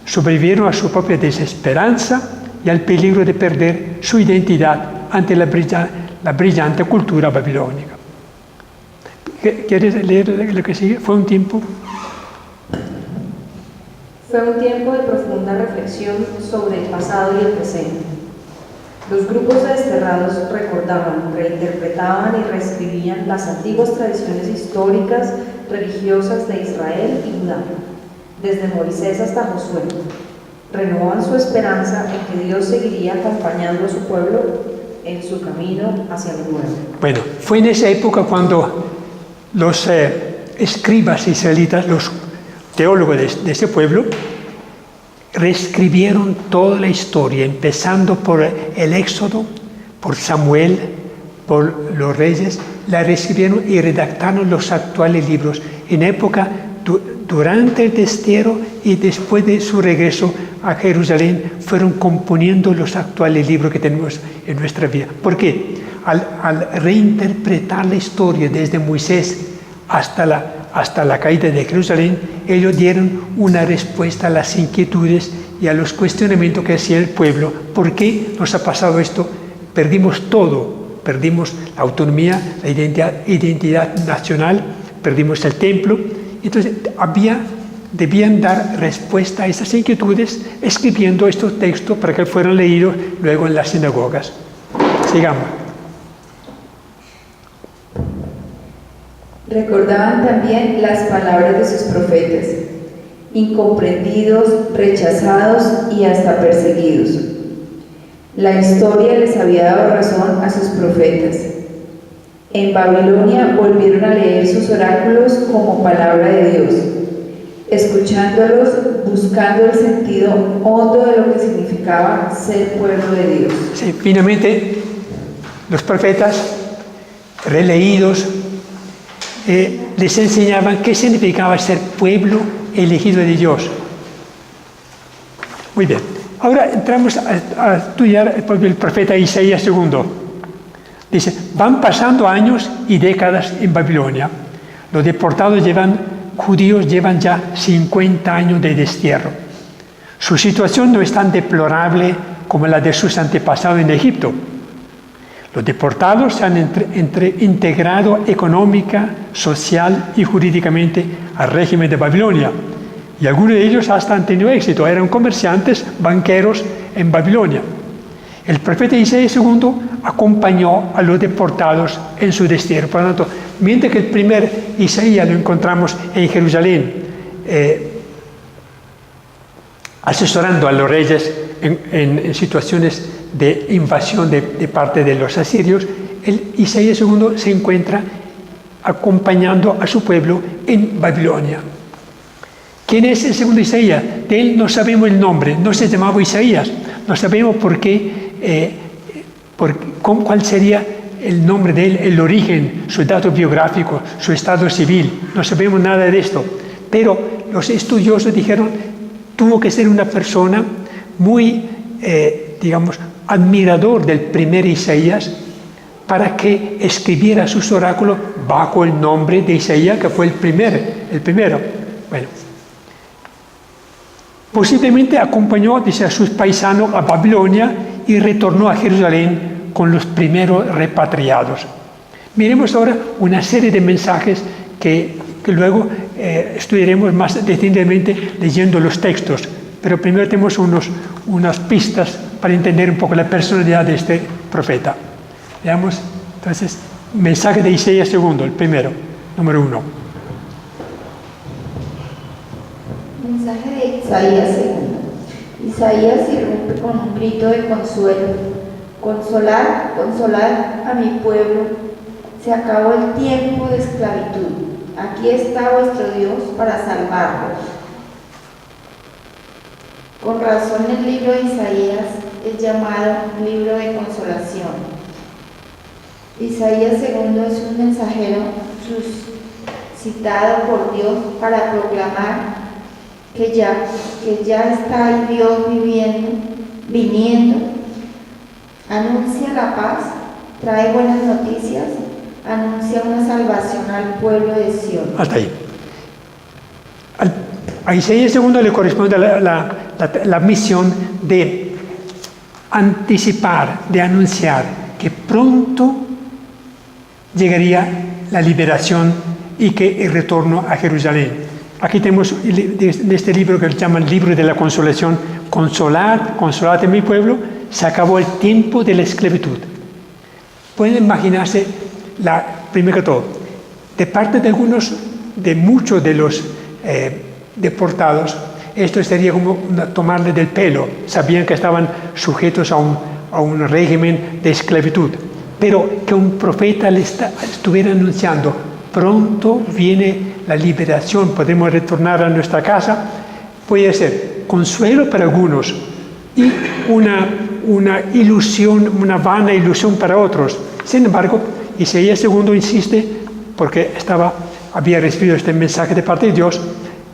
Sobrevivieron a su propia desesperanza y al peligro de perder su identidad ante la brillante cultura babilónica. ¿Quieres leer lo que sigue? Fue un tiempo de profunda reflexión sobre el pasado y el presente. Los grupos de desterrados recordaban, reinterpretaban y reescribían las antiguas tradiciones históricas, religiosas de Israel y Judá, desde Moisés hasta Josué. Renovaban su esperanza en que Dios seguiría acompañando a su pueblo en su camino hacia lo nuevo. Bueno, fue en esa época cuando los escribas israelitas, los teólogos de ese pueblo, reescribieron toda la historia, empezando por el Éxodo, por Samuel, por los reyes, la reescribieron y redactaron los actuales libros. En época, durante el destierro y después de su regreso a Jerusalén, fueron componiendo los actuales libros que tenemos en nuestra vida. ¿Por qué? Al reinterpretar la historia desde Moisés hasta la caída de Jerusalén, ellos dieron una respuesta a las inquietudes y a los cuestionamientos que hacía el pueblo. ¿Por qué nos ha pasado esto? Perdimos todo, perdimos la autonomía, la identidad nacional, perdimos el templo. Entonces debían dar respuesta a esas inquietudes escribiendo estos textos para que fueran leídos luego en las sinagogas. Sigamos. Recordaban también las palabras de sus profetas, incomprendidos, rechazados y hasta perseguidos. La historia les había dado razón a sus profetas. En Babilonia volvieron a leer sus oráculos como palabra de Dios, escuchándolos, buscando el sentido hondo de lo que significaba ser pueblo de Dios. Sí, finalmente, los profetas releídos les enseñaban qué significaba ser pueblo elegido de Dios. Muy bien. Ahora entramos a estudiar el profeta Isaías 2. Dice, van pasando años y décadas en Babilonia. Los deportados judíos llevan ya 50 años de destierro. Su situación no es tan deplorable como la de sus antepasados en Egipto. Los deportados se han integrado económica, social y jurídicamente al régimen de Babilonia. Y algunos de ellos hasta han tenido éxito. Eran comerciantes, banqueros en Babilonia. El profeta Isaías 2 acompañó a los deportados en su destierro. Por lo tanto, mientras que el primer Isaías lo encontramos en Jerusalén, asesorando a los reyes en situaciones de invasión de parte de los asirios, el Isaías 2 se encuentra acompañando a su pueblo en Babilonia. ¿Quién es el segundo Isaías? De él no sabemos el nombre, no se llamaba Isaías, no sabemos por qué, cuál sería el nombre de él, el origen, su dato biográfico, su estado civil, no sabemos nada de esto. Pero los estudiosos dijeron, tuvo que ser una persona muy, admirador del primer Isaías para que escribiera sus oráculos bajo el nombre de Isaías, que fue el primero. Bueno, posiblemente acompañó, dice, a sus paisanos a Babilonia y retornó a Jerusalén con los primeros repatriados. Miremos ahora una serie de mensajes que luego estudiaremos más detenidamente leyendo los textos. Pero primero tenemos unas pistas para entender un poco la personalidad de este profeta. Veamos, entonces, mensaje de Isaías 2, el primero, número 1. Mensaje de Isaías 2. Isaías irrumpe con un grito de consuelo. Consolad, consolad a mi pueblo. Se acabó el tiempo de esclavitud. Aquí está vuestro Dios para salvarlos. Con razón el libro de Isaías es llamado libro de consolación. Isaías II es un mensajero suscitado por Dios para proclamar que ya está el Dios viniendo. Anuncia la paz, trae buenas noticias, anuncia una salvación al pueblo de Sion. Hasta ahí. A Isaías II le corresponde la misión de anticipar, de anunciar que pronto llegaría la liberación y que el retorno a Jerusalén. Aquí tenemos de este libro que se llama el libro de la consolación. Consolad a mi pueblo, se acabó el tiempo de la esclavitud. Pueden imaginarse, primero que todo, de parte de muchos de los deportados, esto sería como tomarle del pelo. Sabían que estaban sujetos a un régimen de esclavitud. Pero que un profeta le estuviera anunciando, pronto viene la liberación, podemos retornar a nuestra casa, puede ser consuelo para algunos y una ilusión, una vana ilusión para otros. Sin embargo, Isaías II insiste, porque había recibido este mensaje de parte de Dios,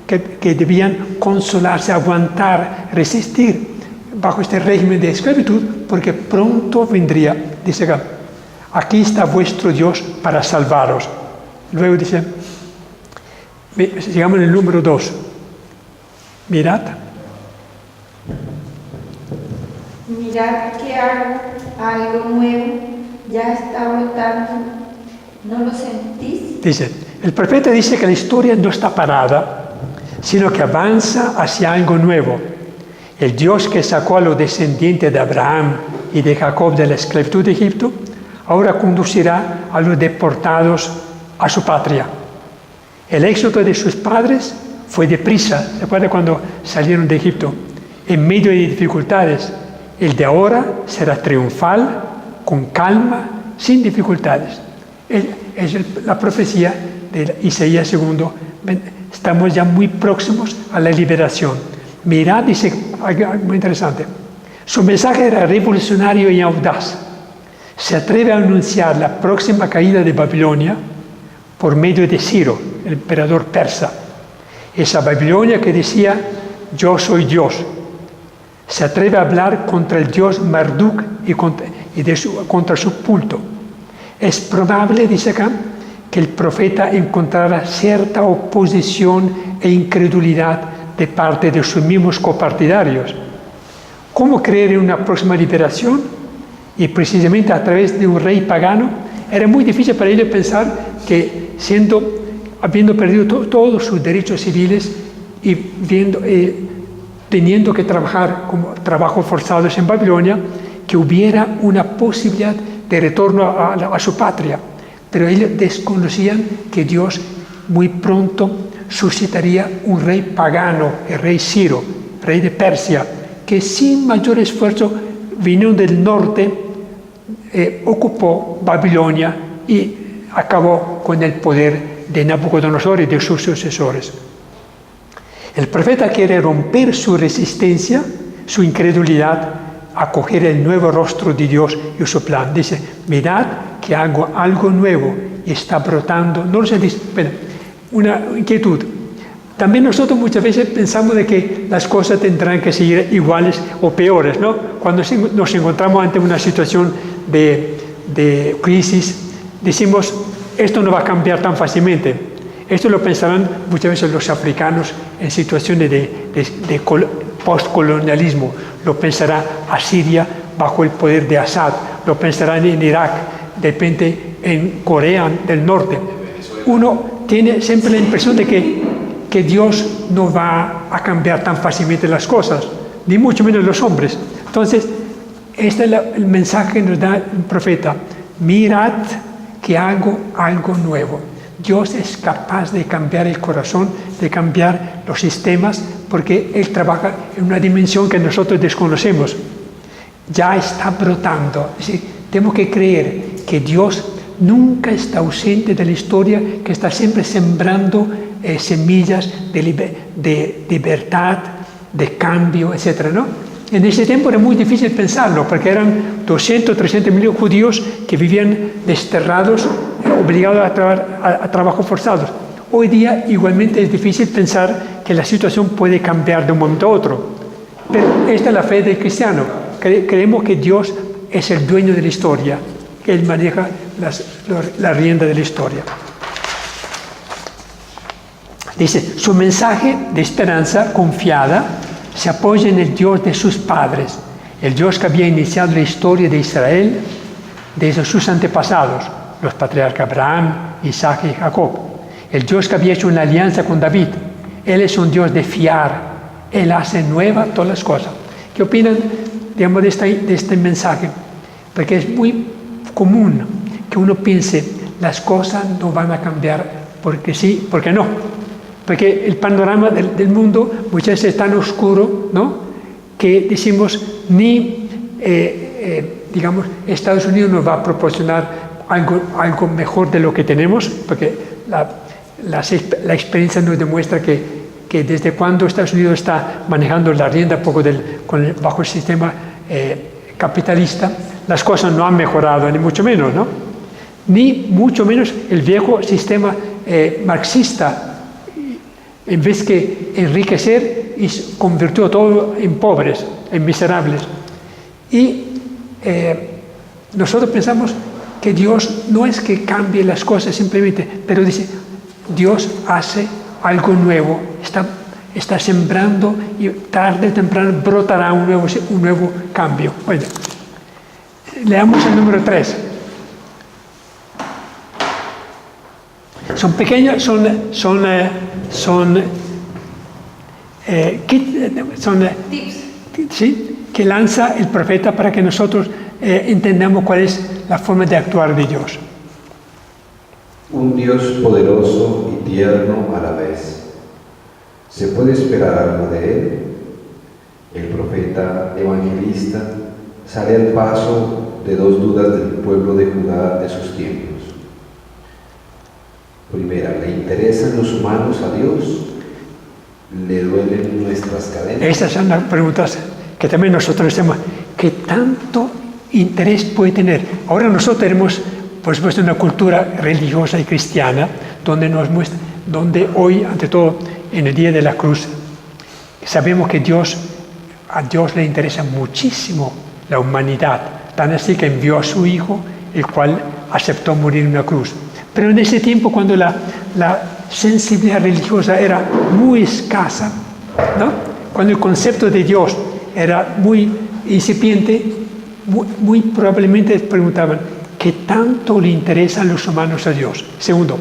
que debían consolarse, aguantar, resistir bajo este régimen de esclavitud, porque pronto vendría, dice acá, aquí está vuestro Dios para salvaros. Luego dice, llegamos en el número 2. Mirad que hago algo nuevo, ya está brotando, ¿no lo sentís? Dice, el profeta dice que la historia no está parada, sino que avanza hacia algo nuevo. El Dios que sacó a los descendientes de Abraham y de Jacob de la esclavitud de Egipto, ahora conducirá a los deportados a su patria. El éxodo de sus padres fue deprisa, ¿se acuerda cuando salieron de Egipto? En medio de dificultades. El de ahora será triunfal, con calma, sin dificultades. Es la profecía de Isaías II. Estamos ya muy próximos a la liberación. Mirad, dice algo muy interesante. Su mensaje era revolucionario y audaz. Se atreve a anunciar la próxima caída de Babilonia por medio de Ciro, el emperador persa. Esa Babilonia que decía, yo soy Dios. Se atreve a hablar contra el dios Marduk y contra su culto. Es probable, dice acá, que el profeta encontrara cierta oposición e incredulidad de parte de sus mismos copartidarios. ¿Cómo creer en una próxima liberación? Y precisamente a través de un rey pagano, era muy difícil para ellos pensar que habiendo perdido todos sus derechos civiles y teniendo que trabajar como trabajos forzados en Babilonia, que hubiera una posibilidad de retorno a su patria. Pero ellos desconocían que Dios muy pronto suscitaría un rey pagano, el rey Ciro, rey de Persia, que sin mayor esfuerzo vino del norte, ocupó Babilonia y acabó con el poder de Nabucodonosor y de sus sucesores. El profeta quiere romper su resistencia, su incredulidad, acoger el nuevo rostro de Dios y su plan. Dice, mirad que hago algo nuevo y está brotando. No se dice, una inquietud. También nosotros muchas veces pensamos de que las cosas tendrán que seguir iguales o peores, ¿no? Cuando nos encontramos ante una situación de crisis, decimos, esto no va a cambiar tan fácilmente. Esto lo pensarán muchas veces los africanos en situaciones de postcolonialismo. Lo pensará Asiria bajo el poder de Assad. Lo pensarán en Irak, de repente en Corea del Norte. Uno tiene siempre la impresión de que Dios no va a cambiar tan fácilmente las cosas, ni mucho menos los hombres. Entonces, este es el mensaje que nos da el profeta. Mirad que hago algo nuevo. Dios es capaz de cambiar el corazón, de cambiar los sistemas, porque Él trabaja en una dimensión que nosotros desconocemos. Ya está brotando. Es decir, tenemos que creer que Dios nunca está ausente de la historia, que está siempre sembrando semillas de libertad, de cambio, etc., ¿no? En ese tiempo era muy difícil pensarlo, porque eran 200, 300 millones de judíos que vivían desterrados, obligados a trabajos forzados. Hoy día igualmente es difícil pensar que la situación puede cambiar de un momento a otro. Pero esta es la fe del cristiano. Creemos que Dios es el dueño de la historia, que Él maneja la rienda de la historia. Dice, su mensaje de esperanza confiada se apoya en el Dios de sus padres, el Dios que había iniciado la historia de Israel desde sus antepasados, los patriarcas Abraham, Isaac y Jacob. El Dios que había hecho una alianza con David. Él es un Dios de fiar. Él hace nuevas todas las cosas. ¿Qué opinan, digamos, de este mensaje? Porque es muy común que uno piense, las cosas no van a cambiar porque sí, porque no. Porque el panorama del mundo muchas veces es tan oscuro, ¿no?, que decimos, digamos, Estados Unidos nos va a proporcionar algo mejor de lo que tenemos, porque la experiencia nos demuestra que desde cuando Estados Unidos está manejando la rienda un poco bajo el sistema capitalista, las cosas no han mejorado, ni mucho menos, ¿no? Ni mucho menos el viejo sistema marxista, en vez que enriquecer, convirtió todo en pobres, en miserables. Y nosotros pensamos que Dios no es que cambie las cosas simplemente, pero dice, Dios hace algo nuevo, está sembrando y tarde o temprano brotará un nuevo cambio. Bueno, leamos el número 3. Son pequeños, Tips. ¿sí?, que lanza el profeta para que nosotros entendamos cuál es la forma de actuar de Dios. Un Dios poderoso y tierno a la vez. ¿Se puede esperar algo de Él? El profeta evangelista sale al paso de dos dudas del pueblo de Judá de sus tiempos. Primera, ¿le interesan los humanos a Dios? ¿Le duelen nuestras cadenas? Estas son las preguntas que también nosotros hacemos. ¿Qué tanto interés puede tener? Ahora nosotros tenemos, por supuesto, una cultura religiosa y cristiana donde nos muestra, donde hoy, ante todo, en el Día de la Cruz, sabemos que a Dios le interesa muchísimo la humanidad, tan así que envió a su Hijo, el cual aceptó morir en una cruz. Pero en ese tiempo, cuando la sensibilidad religiosa era muy escasa, ¿no?, cuando el concepto de Dios era muy incipiente, muy probablemente preguntaban, ¿qué tanto le interesan los humanos a Dios? Segundo,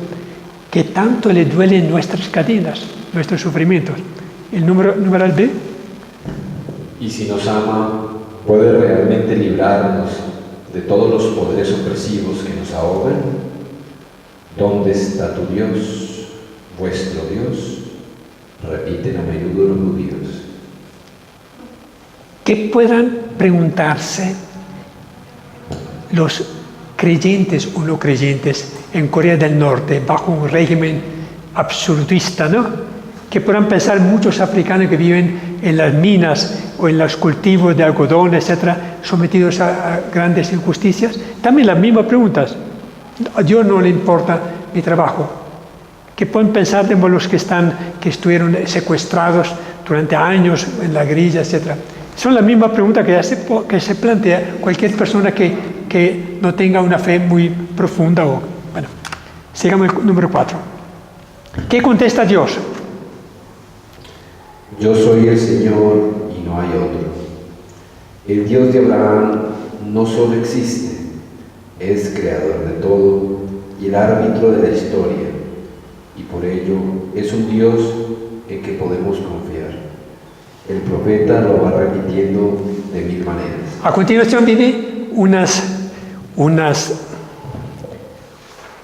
¿qué tanto le duelen nuestras cadenas, nuestros sufrimientos? El numeral B. Y si nos ama, ¿puede realmente librarnos de todos los poderes opresivos que nos ahogan? ¿Dónde está tu Dios, vuestro Dios? Repiten a menudo los judíos. Que puedan preguntarse los creyentes o no creyentes en Corea del Norte, bajo un régimen absolutista, ¿no?, que puedan pensar muchos africanos que viven en las minas o en los cultivos de algodón, etcétera, sometidos a grandes injusticias, también las mismas preguntas. A Dios no le importa mi trabajo. Que pueden pensar de los que estuvieron secuestrados durante años en la grilla, etc. Son la misma pregunta que se plantea cualquier persona que no tenga una fe muy profunda. Bueno, sigamos el número 4. ¿Qué contesta Dios? Yo soy el Señor y no hay otro. El Dios de Abraham no solo existe, es creador de todo y el árbitro de la historia, y por ello es un Dios en que podemos confiar. El profeta lo va repitiendo de mil maneras. A continuación viene unas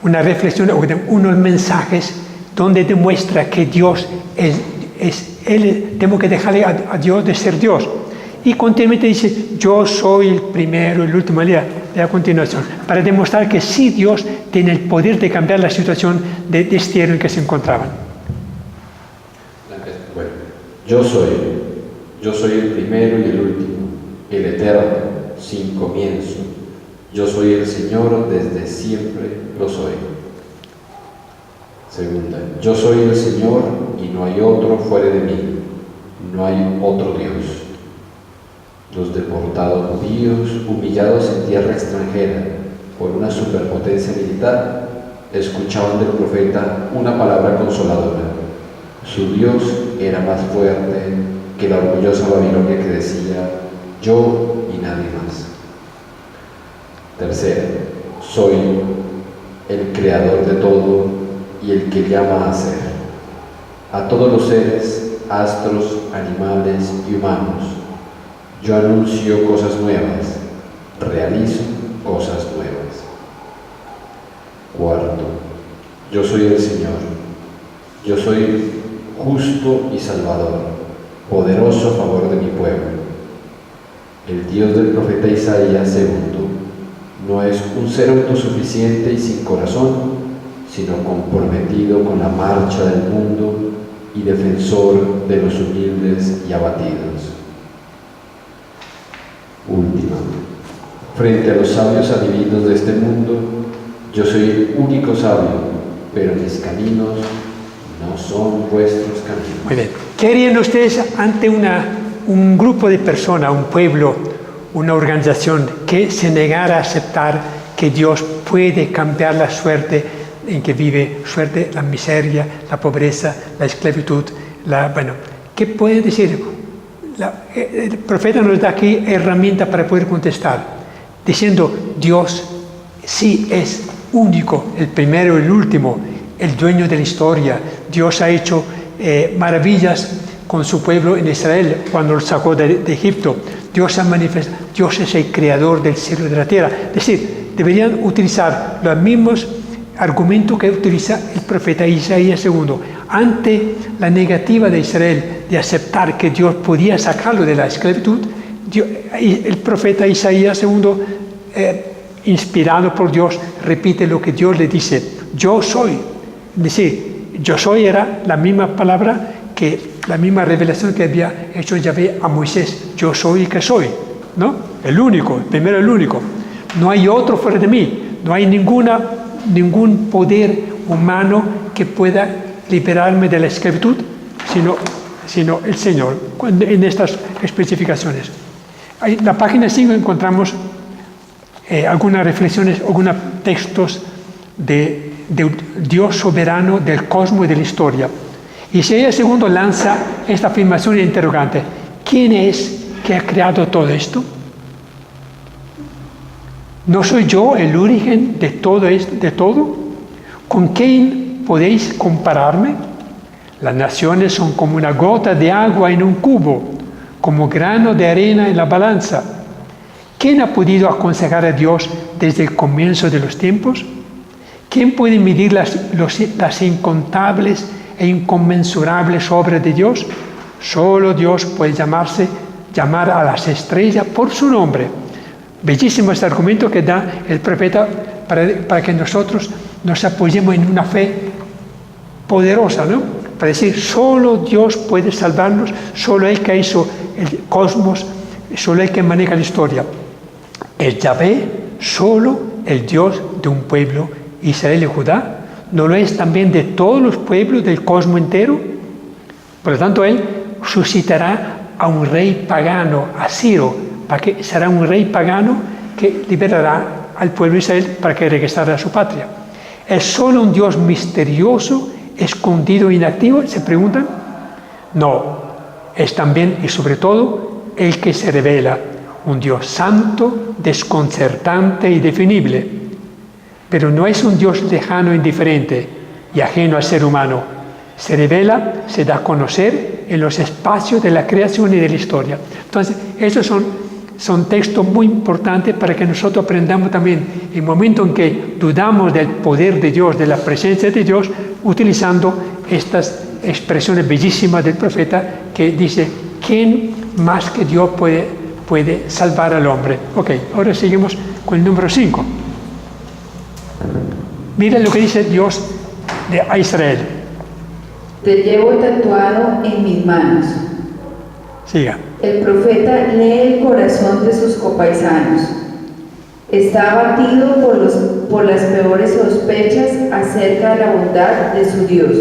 una reflexión, unos mensajes donde demuestra que Dios es Él, tengo que dejarle a Dios de ser Dios. Y continuamente dice, yo soy el primero, el último día, de la continuación, para demostrar que sí Dios tiene el poder de cambiar la situación de destierro en que se encontraban. Bueno, yo soy el primero y el último, el eterno, sin comienzo. Yo soy el Señor, desde siempre lo soy. Segunda, yo soy el Señor y no hay otro fuera de mí, no hay otro Dios. Los deportados judíos, humillados en tierra extranjera por una superpotencia militar, escuchaban del profeta una palabra consoladora. Su Dios era más fuerte que la orgullosa Babilonia que decía, yo y nadie más. Tercero, soy el creador de todo y el que llama a ser. A todos los seres, astros, animales y humanos, yo anuncio cosas nuevas, realizo cosas nuevas. Cuarto, yo soy el Señor, yo soy justo y salvador, poderoso a favor de mi pueblo. El Dios del profeta Isaías II no es un ser autosuficiente y sin corazón, sino comprometido con la marcha del mundo y defensor de los humildes y abatidos. Última, frente a los sabios adivinos de este mundo, yo soy el único sabio, pero mis caminos no son vuestros caminos. Muy bien. ¿Qué harían ustedes ante un grupo de personas, un pueblo, una organización que se negara a aceptar que Dios puede cambiar la suerte en que vive, suerte, la miseria, la pobreza, la esclavitud? ¿Qué puede decir? El profeta nos da aquí herramientas para poder contestar, diciendo, Dios sí es único, el primero y el último, el dueño de la historia. Dios ha hecho maravillas con su pueblo en Israel cuando lo sacó de Egipto. Dios ha manifestado, Dios es el creador del cielo y de la tierra. Es decir, deberían utilizar los mismos argumentos que utiliza el profeta Isaías II. Ante la negativa de Israel de aceptar que Dios podía sacarlo de la esclavitud, el profeta Isaías II, inspirado por Dios, repite lo que Dios le dice, yo soy. Es decir, yo soy era la misma palabra la misma revelación que había hecho Yahvé a Moisés. Yo soy el que soy, ¿no? El único, el primero, el único. No hay otro fuera de mí. No hay ningún poder humano que pueda liberarme de la esclavitud, sino el Señor, en estas especificaciones. En la página 5 encontramos algunas reflexiones, algunos textos de Dios soberano del cosmos y de la historia. Isaías II lanza esta afirmación interrogante. ¿Quién es que ha creado todo esto? ¿No soy yo el origen de todo esto, de todo? ¿Con quién podéis compararme? Las naciones son como una gota de agua en un cubo, como grano de arena en la balanza. ¿Quién ha podido aconsejar a Dios desde el comienzo de los tiempos? ¿Quién puede medir las incontables e inconmensurables obras de Dios? Solo Dios puede llamar a las estrellas por su nombre. Bellísimo este argumento que da el profeta para que nosotros nos apoyemos en una fe poderosa, ¿no? Para decir, solo Dios puede salvarnos, solo Él que hizo el cosmos, solo Él que maneja la historia. El Yahvé, solo el Dios de un pueblo, Israel y Judá, ¿no lo es también de todos los pueblos del cosmos entero? Por lo tanto, Él suscitará a un rey pagano, a Ciro, será un rey pagano que liberará al pueblo de Israel para que regresara a su patria. ¿Es solo un Dios misterioso, escondido e inactivo? ¿Se preguntan? No, es también y sobre todo el que se revela, un Dios santo, desconcertante y indefinible. Pero no es un Dios lejano e indiferente y ajeno al ser humano. Se revela, se da a conocer en los espacios de la creación y de la historia. Entonces, estos son son textos muy importantes para que nosotros aprendamos también el momento en que dudamos del poder de Dios, de la presencia de Dios, utilizando estas expresiones bellísimas del profeta que dice, ¿quién más que Dios puede salvar al hombre? Ok, ahora seguimos con el número 5. Mira lo que dice Dios a Israel. Te llevo tatuado en mis manos. Siga. El profeta lee el corazón de sus copaisanos. Está abatido por las peores sospechas acerca de la bondad de su Dios.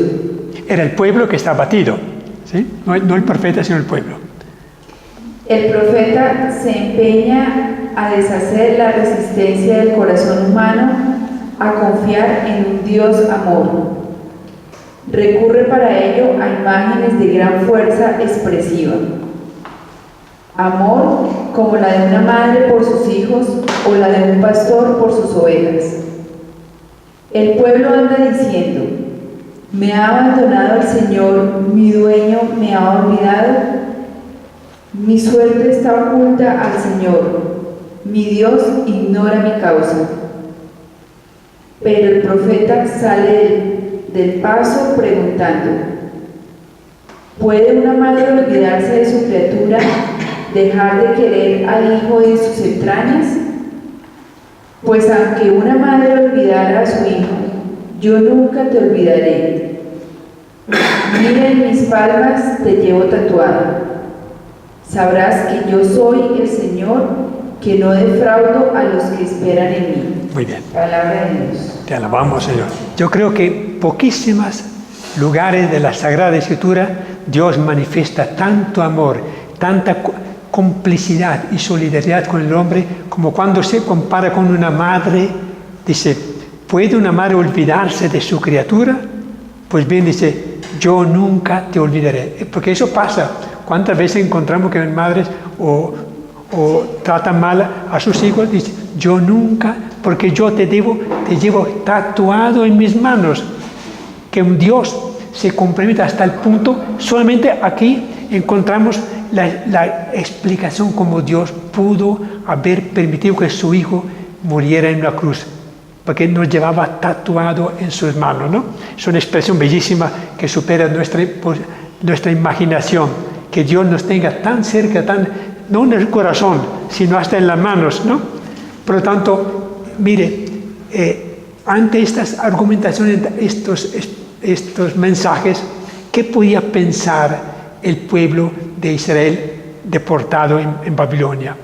Era el pueblo que está abatido, ¿sí? No el profeta, sino el pueblo. El profeta se empeña a deshacer la resistencia del corazón humano a confiar en un Dios amor. Recurre para ello a imágenes de gran fuerza expresiva. Amor como la de una madre por sus hijos o la de un pastor por sus ovejas. El pueblo anda diciendo, me ha abandonado el Señor, mi dueño me ha olvidado, mi suerte está oculta al Señor, mi Dios ignora mi causa. Pero el profeta sale del paso preguntando, ¿puede una madre olvidarse de su criatura, dejar de querer al hijo de sus entrañas? Pues aunque una madre olvidara a su hijo, yo nunca te olvidaré. Mira en mis palmas te llevo tatuada. Sabrás que yo soy el Señor, que no defraudo a los que esperan en mí. Muy bien. Palabra de Dios. Te alabamos, Señor. Yo creo que poquísimos lugares de la Sagrada Escritura Dios manifiesta tanto amor, tanta complicidad y solidaridad con el hombre, como cuando se compara con una madre. Dice, ¿puede una madre olvidarse de su criatura? Pues bien, dice, yo nunca te olvidaré. Porque eso pasa. ¿Cuántas veces encontramos que madres o tratan mal a sus hijos? Dice, yo nunca, porque yo te llevo tatuado en mis manos. Que un Dios se compromete hasta el punto, solamente aquí encontramos la explicación cómo Dios pudo haber permitido que su hijo muriera en una cruz, porque nos llevaba tatuado en sus manos, ¿no? Es una expresión bellísima que supera nuestra imaginación, que Dios nos tenga tan cerca, no en el corazón, sino hasta en las manos, ¿no? Por lo tanto, mire, ante estas argumentaciones, estos mensajes, ¿qué podía pensar el pueblo de Israel deportado en Babilonia?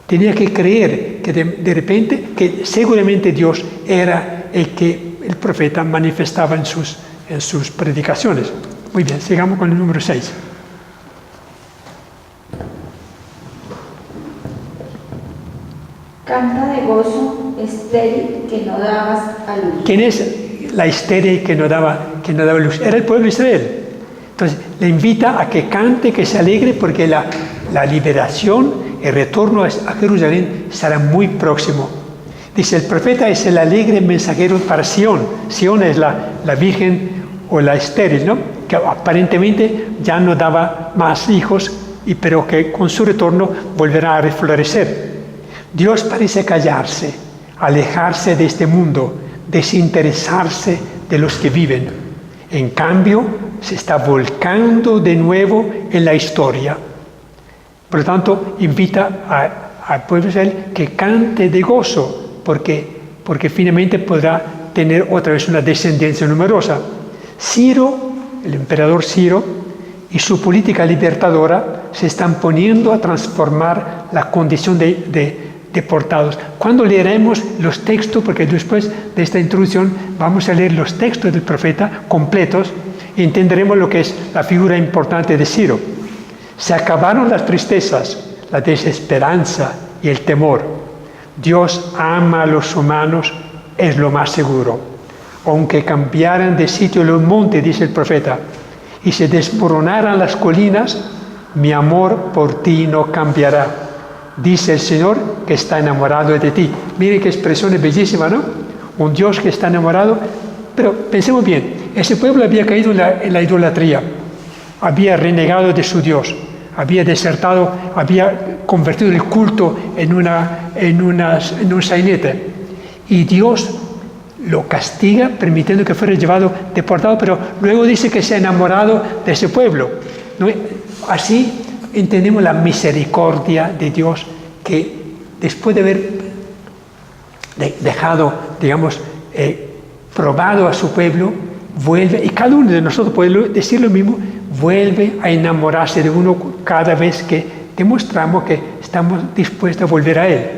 Tenía que creer que de repente, que seguramente Dios era el que el profeta manifestaba en sus predicaciones. Muy bien, sigamos con el número 6. Canta de gozo, estéril, que no dabas a luz. ¿Quién es la estéril que no daba luz? Era el pueblo de Israel. Entonces, le invita a que cante, que se alegre, porque la liberación, el retorno a Jerusalén será muy próximo. Dice, el profeta es el alegre mensajero para Sión. Sión es la virgen o la estéril, ¿no? Que aparentemente ya no daba más hijos, pero que con su retorno volverá a reflorecer. Dios parece callarse, alejarse de este mundo, desinteresarse de los que viven. En cambio, se está volcando de nuevo en la historia. Por lo tanto, invita al pueblo de Israel que cante de gozo, porque finalmente podrá tener otra vez una descendencia numerosa. Ciro, el emperador Ciro, y su política libertadora se están poniendo a transformar la condición de deportados. Cuando leeremos los textos, porque después de esta introducción vamos a leer los textos del profeta completos, y entenderemos lo que es la figura importante de Ciro. Se acabaron las tristezas, la desesperanza y el temor. Dios ama a los humanos, es lo más seguro. Aunque cambiaran de sitio los montes, dice el profeta, y se desmoronaran las colinas, mi amor por ti no cambiará. Dice el Señor que está enamorado de ti. Miren qué expresión bellísima, ¿no? Un Dios que está enamorado. Pero pensemos bien, ese pueblo había caído en la idolatría, había renegado de su Dios. había desertado, había convertido el culto en un sainete. Y Dios lo castiga permitiendo que fuera llevado deportado, pero luego dice que se ha enamorado de ese pueblo, ¿no? Así entendemos la misericordia de Dios, que después de haber dejado, digamos, probado a su pueblo, vuelve, y cada uno de nosotros puede decir lo mismo, vuelve a enamorarse de uno cada vez que demostramos que estamos dispuestos a volver a Él.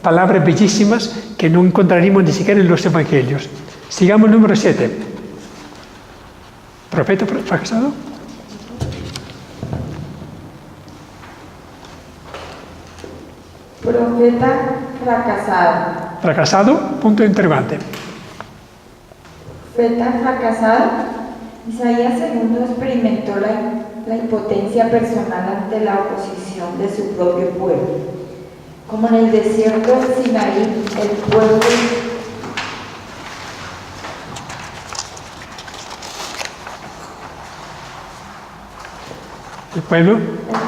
Palabras bellísimas que no encontraremos ni siquiera en los evangelios. Sigamos número 7. ¿Profeta fracasado? Profeta fracasado. ¿Fracasado? Punto de interrogante. Profeta fracasado. Isaías II experimentó la impotencia personal ante la oposición de su propio pueblo. Como en el desierto de Sinaí, el pueblo El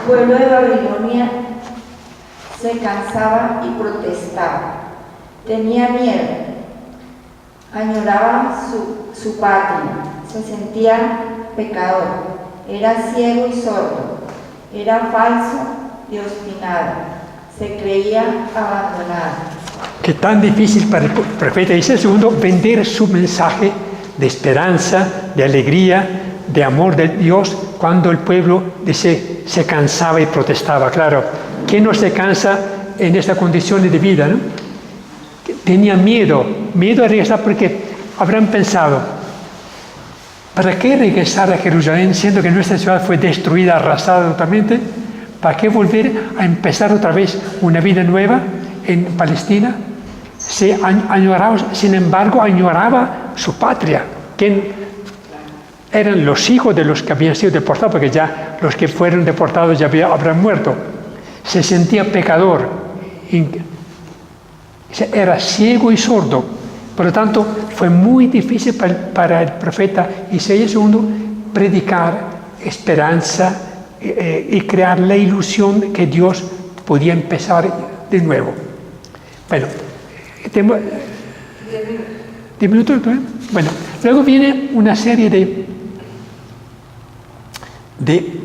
pueblo de Babilonia se cansaba y protestaba. Tenía miedo, añoraba su patria, se sentía pecador, era ciego y sordo, era falso y obstinado. Se creía abandonado. Que tan difícil para el profeta Isaías II vender su mensaje de esperanza, de alegría, de amor de Dios, cuando el pueblo se cansaba y protestaba. Claro, ¿quién no se cansa en estas condiciones de vida, no? Tenía miedo a regresar, porque habrán pensado, ¿para qué regresar a Jerusalén siendo que nuestra ciudad fue destruida, arrasada totalmente? ¿Para qué volver a empezar otra vez una vida nueva en Palestina? Sin embargo, añoraba su patria. ¿Quién eran los hijos de los que habían sido deportados? Porque ya los que fueron deportados ya habrán muerto. Se sentía pecador. Era ciego y sordo. Por lo tanto, fue muy difícil para el profeta Isaías II predicar esperanza y crear la ilusión que Dios podía empezar de nuevo. Bueno, tengo 10 minutos. Bueno, luego viene una serie de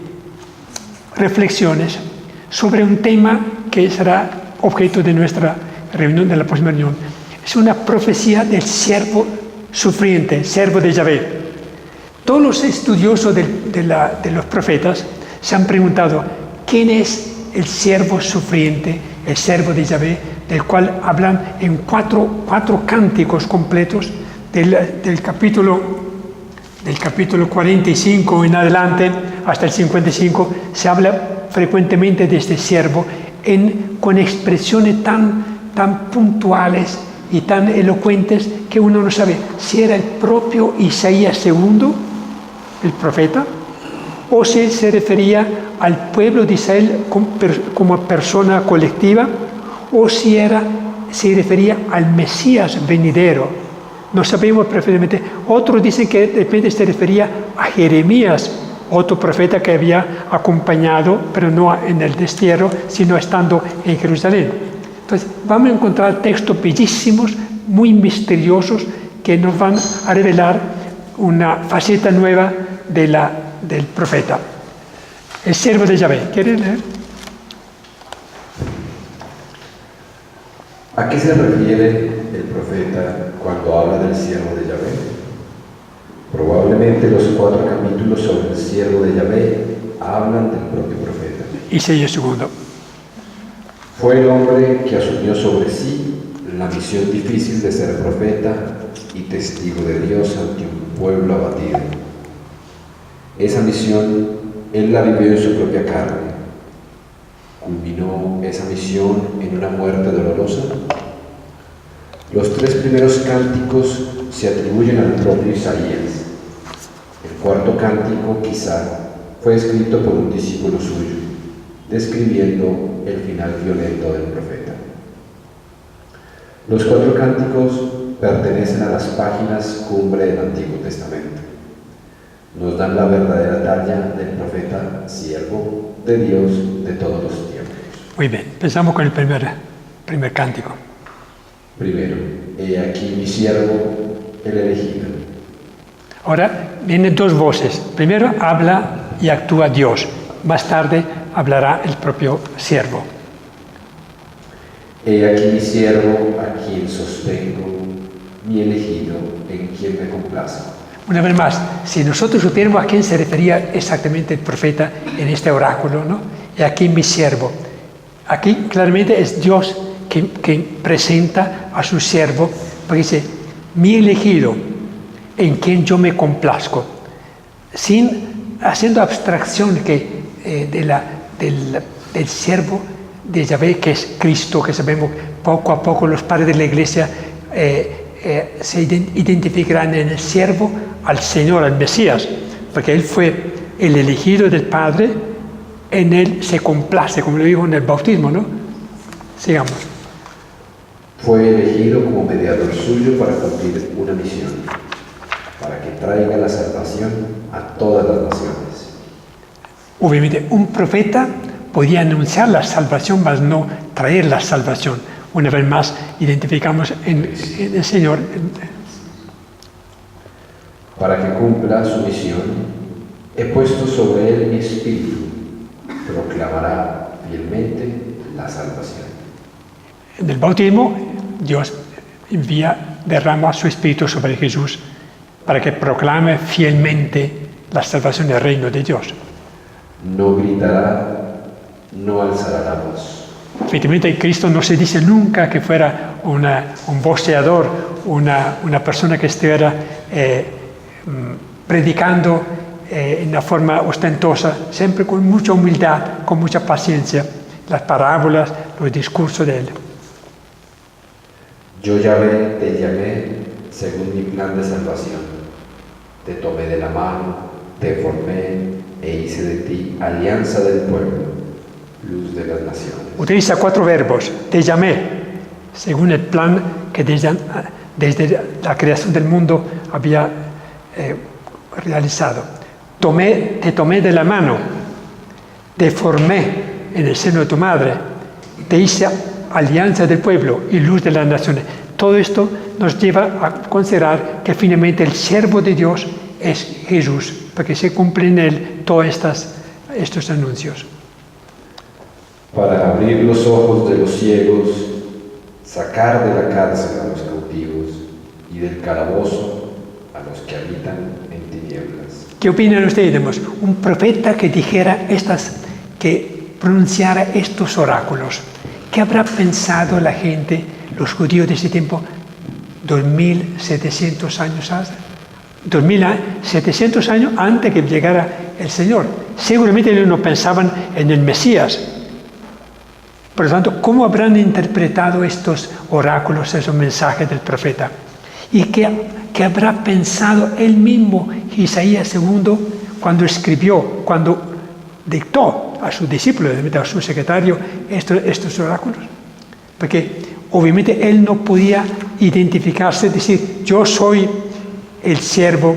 reflexiones sobre un tema que será objeto de nuestra reunión, de la próxima reunión. Es una profecía del siervo sufriente, siervo de Yahvé. Todos los estudiosos de los profetas se han preguntado, ¿quién es el siervo sufriente, el siervo de Yahvé, del cual hablan en cuatro cánticos completos del capítulo 45 en adelante hasta el 55? Se habla frecuentemente de este siervo con expresiones tan puntuales y tan elocuentes que uno no sabe si era el propio Isaías II, el profeta, o si se refería al pueblo de Israel como persona colectiva, o si se refería al Mesías venidero. No sabemos perfectamente. Otros dicen que de repente se refería a Jeremías, otro profeta que había acompañado, pero no en el destierro, sino estando en Jerusalén. Entonces, vamos a encontrar textos bellísimos, muy misteriosos, que nos van a revelar una faceta nueva del profeta. El siervo de Yahvé. ¿Quieren leer? ¿A qué se refiere el profeta cuando habla del siervo de Yahvé? Probablemente los 4 capítulos sobre el siervo de Yahvé hablan del propio profeta. Isaías II. Fue el hombre que asumió sobre sí la misión difícil de ser profeta y testigo de Dios ante un pueblo abatido. Esa misión él la vivió en su propia carne. ¿Culminó esa misión en una muerte dolorosa? Los 3 primeros cánticos se atribuyen al propio Isaías. El 4º cántico, quizá, fue escrito por un discípulo suyo, describiendo el final violento del profeta. Los 4 cánticos pertenecen a las páginas cumbre del Antiguo Testamento. nos dan la verdadera talla del profeta, siervo de Dios de todos los tiempos. Muy bien, empezamos con el primer cántico. Primero, he aquí mi siervo, el elegido. Ahora vienen dos voces. Primero habla y actúa Dios. Más tarde hablará el propio siervo. He aquí mi siervo, a quien sostengo, mi elegido, en quien me complazco. Una vez más, si nosotros supiéramos a quién se refería exactamente el profeta en este oráculo, ¿no? Y aquí mi siervo. Aquí claramente es Dios que presenta a su siervo, porque dice, mi elegido, en quien yo me complazco, haciendo abstracción del siervo de Yahvé, que es Cristo, que sabemos poco a poco los padres de la Iglesia se identificarán en el siervo al Señor, al Mesías, porque Él fue el elegido del Padre, en Él se complace, como lo dijo en el bautismo, ¿no? Sigamos. Fue elegido como mediador suyo para cumplir una misión, para que traiga la salvación a todas las naciones. Obviamente, un profeta podía anunciar la salvación, mas no traer la salvación. Una vez más, identificamos en el Señor. Para que cumpla su misión, he puesto sobre él mi espíritu, proclamará fielmente la salvación. En el bautismo, Dios derrama su espíritu sobre Jesús para que proclame fielmente la salvación del reino de Dios. No gritará, no alzará la voz. Efectivamente, Cristo no se dice nunca que fuera un voceador, una persona que estuviera predicando en una forma ostentosa, siempre con mucha humildad, con mucha paciencia, las parábolas, los discursos de Él. Yo Yahvé te llamé según mi plan de salvación. Te tomé de la mano, te formé e hice de ti alianza del pueblo, luz de las naciones. Utiliza 4 verbos. Te llamé, según el plan que desde la creación del mundo había realizado. Te tomé de la mano, te formé en el seno de tu madre, te hice alianza del pueblo y luz de las naciones. Todo esto nos lleva a considerar que finalmente el siervo de Dios es Jesús, porque se cumplen en él todos estos anuncios. Para abrir los ojos de los ciegos, sacar de la cárcel a los cautivos y del calabozo a los que habitan en tinieblas. ¿Qué opinan ustedes? Un profeta que dijera que pronunciara estos oráculos. ¿Qué habrá pensado la gente, los judíos de ese tiempo, 2700 años antes? 2700 años antes que llegara el Señor. Seguramente ellos no pensaban en el Mesías. Por lo tanto, ¿cómo habrán interpretado estos oráculos, esos mensajes del profeta? ¿Y qué habrá pensado él mismo, Isaías II, cuando escribió, cuando dictó a sus discípulos, a su secretario, estos oráculos? Porque obviamente él no podía identificarse, decir, yo soy el siervo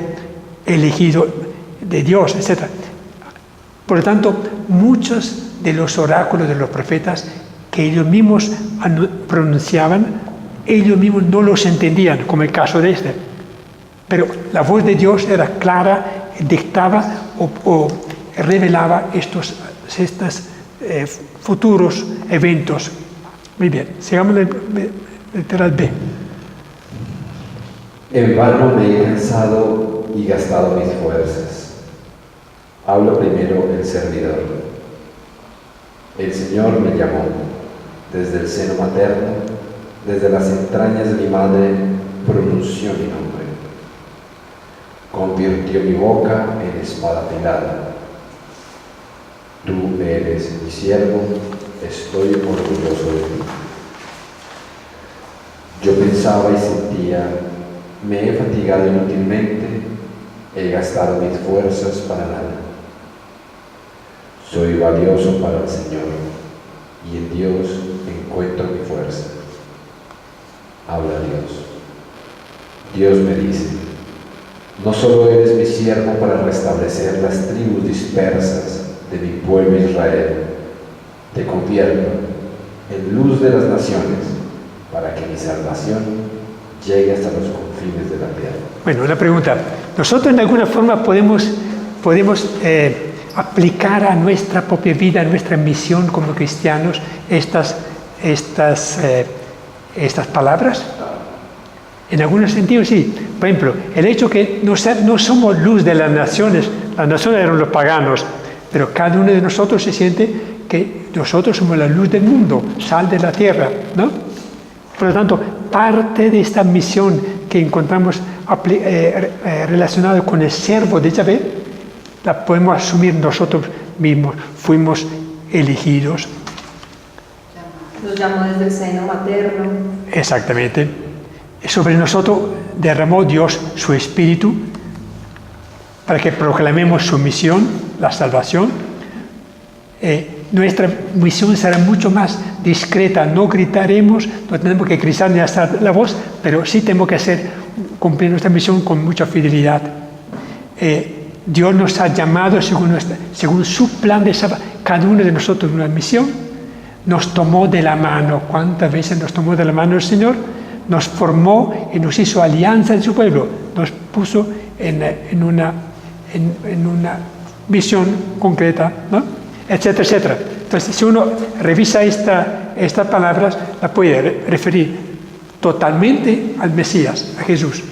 elegido de Dios, etc. Por lo tanto, muchos de los oráculos de los profetas que ellos mismos pronunciaban, ellos mismos no los entendían, como el caso de este. Pero la voz de Dios era clara, dictaba o revelaba estos futuros eventos. Muy bien, sigamos el literal B. En vano me he cansado y gastado mis fuerzas. Habla primero el servidor. El Señor me llamó desde el seno materno, desde las entrañas de mi madre pronunció mi nombre. Convirtió mi boca en espada afilada. Tú eres mi siervo, estoy orgulloso de ti. Yo pensaba y sentía, me he fatigado inútilmente, he gastado mis fuerzas para nada. Soy valioso para el Señor, y en Dios encuentro mi fuerza. Habla Dios. Dios me dice, No solo eres mi siervo para restablecer las tribus dispersas de mi pueblo Israel, te convierto en luz de las naciones para que mi salvación llegue hasta los confines de la tierra. Bueno, una pregunta. ¿Nosotros en alguna forma podemos aplicar a nuestra propia vida, a nuestra misión como cristianos, estas palabras? En algún sentido, sí. Por ejemplo, el hecho que no somos luz de las naciones eran los paganos, pero cada uno de nosotros se siente que nosotros somos la luz del mundo, sal de la tierra, ¿no? Por lo tanto, parte de esta misión que encontramos relacionada con el siervo de Yahvé, la podemos asumir nosotros mismos. Fuimos elegidos. Nos llamó desde el seno materno. Exactamente. Sobre nosotros derramó Dios su Espíritu para que proclamemos su misión, la salvación. Nuestra misión será mucho más discreta, no gritaremos, no tenemos que gritar ni alzar la voz, pero sí tenemos que cumplir nuestra misión con mucha fidelidad. Dios nos ha llamado según su plan de salvación, cada uno de nosotros una misión, nos tomó de la mano. ¿Cuántas veces nos tomó de la mano el Señor? Nos formó y nos hizo alianza en su pueblo, nos puso en una visión concreta, ¿no? Etcétera, etcétera. Entonces, si uno revisa estas palabras, la puede referir totalmente al Mesías, a Jesús.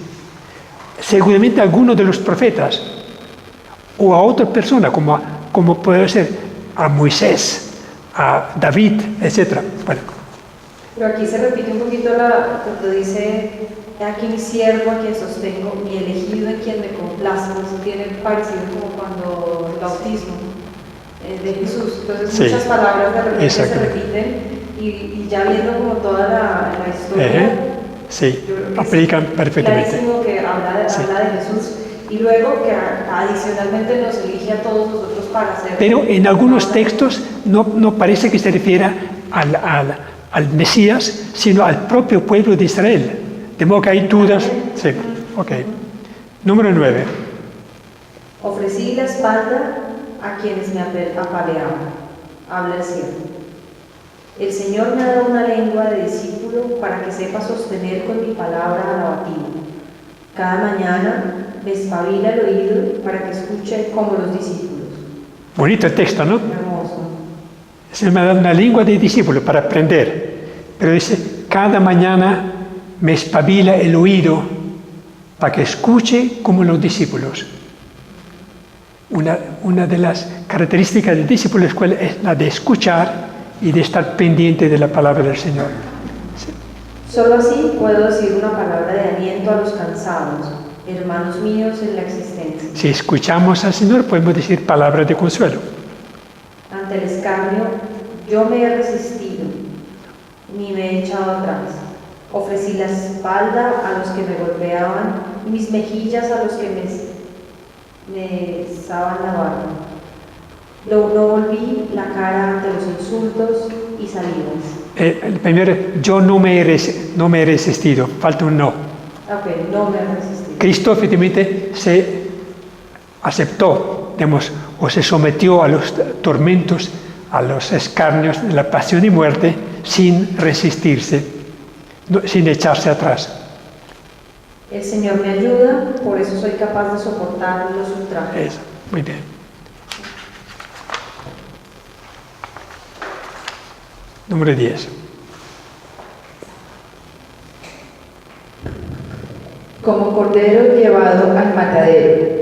Seguramente a alguno de los profetas o a otra persona, como puede ser a Moisés, a David, etcétera. Bueno. Pero aquí se repite un poquito cuando dice: aquí mi siervo, a quien sostengo, mi elegido, en quien me complazco. Eso tiene parecido como cuando el bautismo de Jesús. Entonces, sí, muchas palabras de repente se repiten y ya viendo como toda la historia, sí, aplican perfectamente. Clarísimo que habla de Jesús, y luego que adicionalmente nos elige a todos nosotros para ser. Pero en algunos textos no parece que se refiera al Mesías, sino al propio pueblo de Israel. De modo que hay dudas. Sí, ok. Número 9. Ofrecí la espalda a quienes me apaleaban. Habla el siervo. El Señor me ha dado una lengua de discípulo para que sepa sostener con mi palabra al abatido. Cada mañana me espabila el oído para que escuche como los discípulos. Bonito el texto, ¿no? Hermoso. Se me ha dado una lengua de discípulo para aprender. Pero dice, cada mañana me espabila el oído para que escuche como los discípulos. Una de las características del discípulo es la de escuchar y de estar pendiente de la palabra del Señor. Sí. Solo así puedo decir una palabra de aliento a los cansados, hermanos míos en la existencia. Si escuchamos al Señor, podemos decir palabras de consuelo. Ante el escarnio, yo me he resistido, ni me he echado atrás. Ofrecí la espalda a los que me golpeaban, y mis mejillas a los que me besaban la barba. No volví la cara ante los insultos y salidas. El primero, yo no me he resistido, falta un no. Ok, no me he resistido. Cristo efectivamente se aceptó, digamos, o se sometió a los tormentos, a los escarnios de la pasión y muerte sin resistirse, sin echarse atrás. El Señor me ayuda, por eso soy capaz de soportar los ultrajes. Eso, muy bien. Número 10. Como cordero llevado al matadero.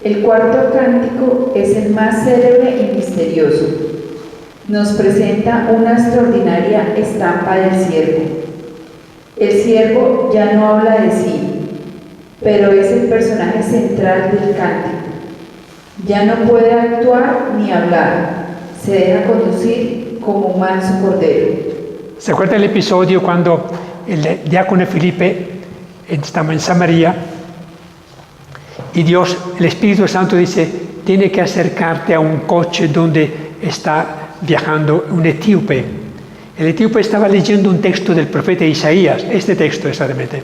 El cuarto cántico es el más célebre y misterioso. Nos presenta una extraordinaria estampa del siervo. El siervo ya no habla de sí, pero es el personaje central del cántico. Ya no puede actuar ni hablar, se deja conducir como un manso cordero. ¿Se acuerda el episodio cuando el diácono Felipe estaba en Samaria y Dios, el Espíritu Santo dice, tiene que acercarte a un coche donde está viajando un etíope? El etíope estaba leyendo un texto del profeta Isaías, este texto exactamente,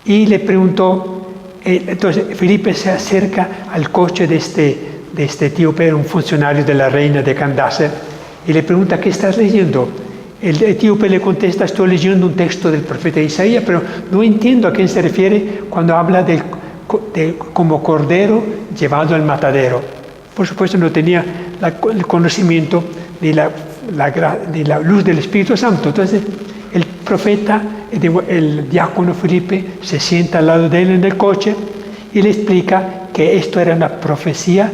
y le preguntó, Entonces Felipe se acerca al coche de este etíope, un funcionario de la reina de Candace, y le pregunta: ¿qué estás leyendo? El etíope le contesta: estoy leyendo un texto del profeta Isaías, pero no entiendo a quién se refiere cuando habla de como cordero llevado al matadero. Por supuesto no tenía el conocimiento de la luz del Espíritu Santo. Entonces el profeta, el diácono Felipe, se sienta al lado de él en el coche y le explica que esto era una profecía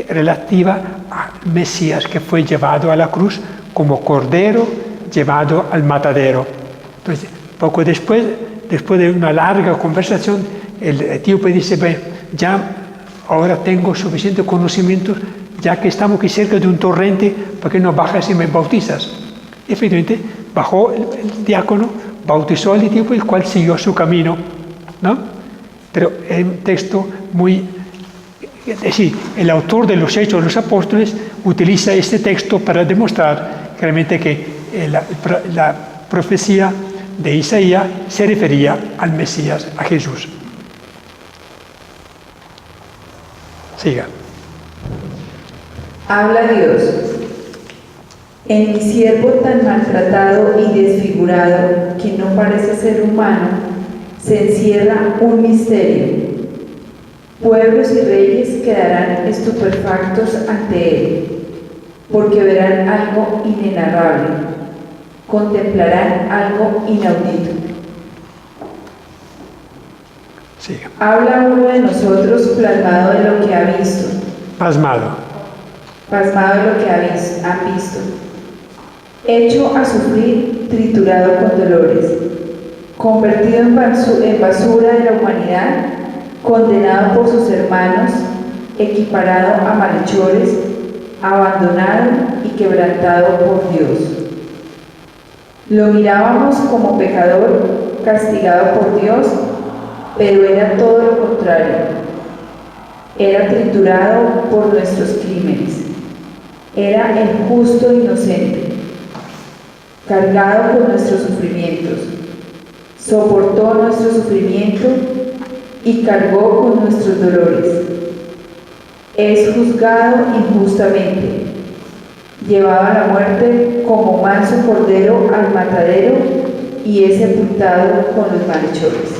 relativa al Mesías, que fue llevado a la cruz como cordero llevado al matadero. Entonces, poco después de una larga conversación, el etíope dice: ya ahora tengo suficiente conocimiento, ya que estamos aquí cerca de un torrente, ¿por qué no bajas y me bautizas? Efectivamente, bajó el diácono, bautizó al etíope, el cual siguió su camino, ¿no? Pero es un texto muy... Es decir, el autor de los Hechos de los Apóstoles utiliza este texto para demostrar claramente que la profecía de Isaías se refería al Mesías, a Jesús. Siga. Habla Dios: en mi siervo tan maltratado y desfigurado, que no parece ser humano, se encierra un misterio. Pueblos y reyes quedarán estupefactos ante él, porque verán algo inenarrable, contemplarán algo inaudito. Siga. Habla uno de nosotros plasmado de lo que ha visto. Pasmado de lo que han visto, hecho a sufrir, triturado con dolores, convertido en basura de la humanidad, condenado por sus hermanos, equiparado a malhechores, abandonado y quebrantado por Dios. Lo mirábamos como pecador, castigado por Dios, pero era todo lo contrario. Era triturado por nuestros crímenes. Era el justo inocente, cargado por nuestros sufrimientos. Soportó nuestro sufrimiento y cargó con nuestros dolores. Es juzgado injustamente, llevado a la muerte como manso cordero al matadero, y es sepultado con los malhechores.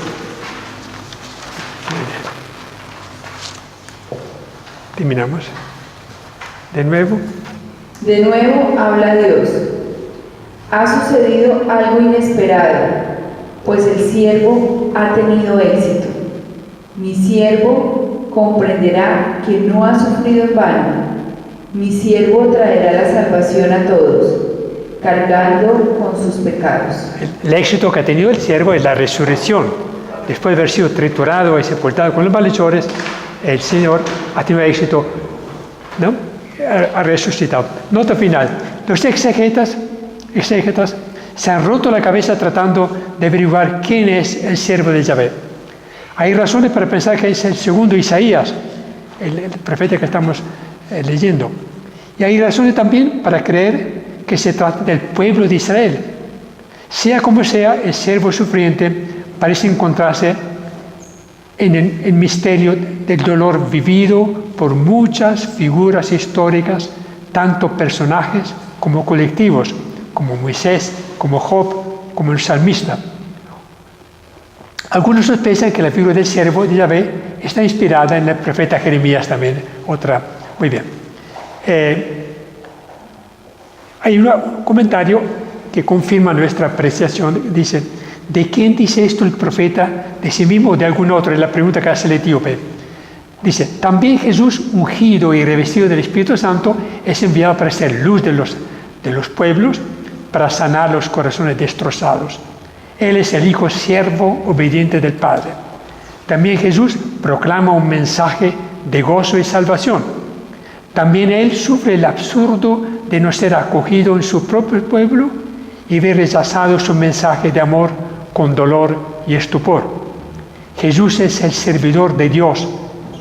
Terminamos. De nuevo Habla Dios: ha sucedido algo inesperado, pues el siervo ha tenido éxito. Mi siervo comprenderá que no ha sufrido en vano. Mi siervo traerá la salvación a todos, cargando con sus pecados. el éxito que ha tenido el siervo es la resurrección. Después de haber sido triturado y sepultado con los malhechores, el Señor ha tenido éxito, ¿no? Ha resucitado. Nota final: los exégetas se han roto la cabeza tratando de averiguar quién es el siervo de Yahvé. Hay razones para pensar que es el segundo Isaías, el profeta que estamos leyendo. Y hay razones también para creer que se trata del pueblo de Israel. Sea como sea, el siervo sufriente parece encontrarse en el misterio del dolor vivido por muchas figuras históricas, tanto personajes como colectivos, como Moisés, como Job, como el salmista. Algunos piensan que la figura del siervo de Yahvé está inspirada en el profeta Jeremías también. Muy bien. Hay un comentario que confirma nuestra apreciación. Dice: ¿de quién dice esto el profeta? ¿De sí mismo o de algún otro? Es la pregunta que hace el etíope. Dice: también Jesús, ungido y revestido del Espíritu Santo, es enviado para ser luz de los pueblos, para sanar los corazones destrozados. Él es el Hijo siervo obediente del Padre. También Jesús proclama un mensaje de gozo y salvación. También Él sufre el absurdo de no ser acogido en su propio pueblo y ver rechazado su mensaje de amor con dolor y estupor. Jesús es el servidor de Dios.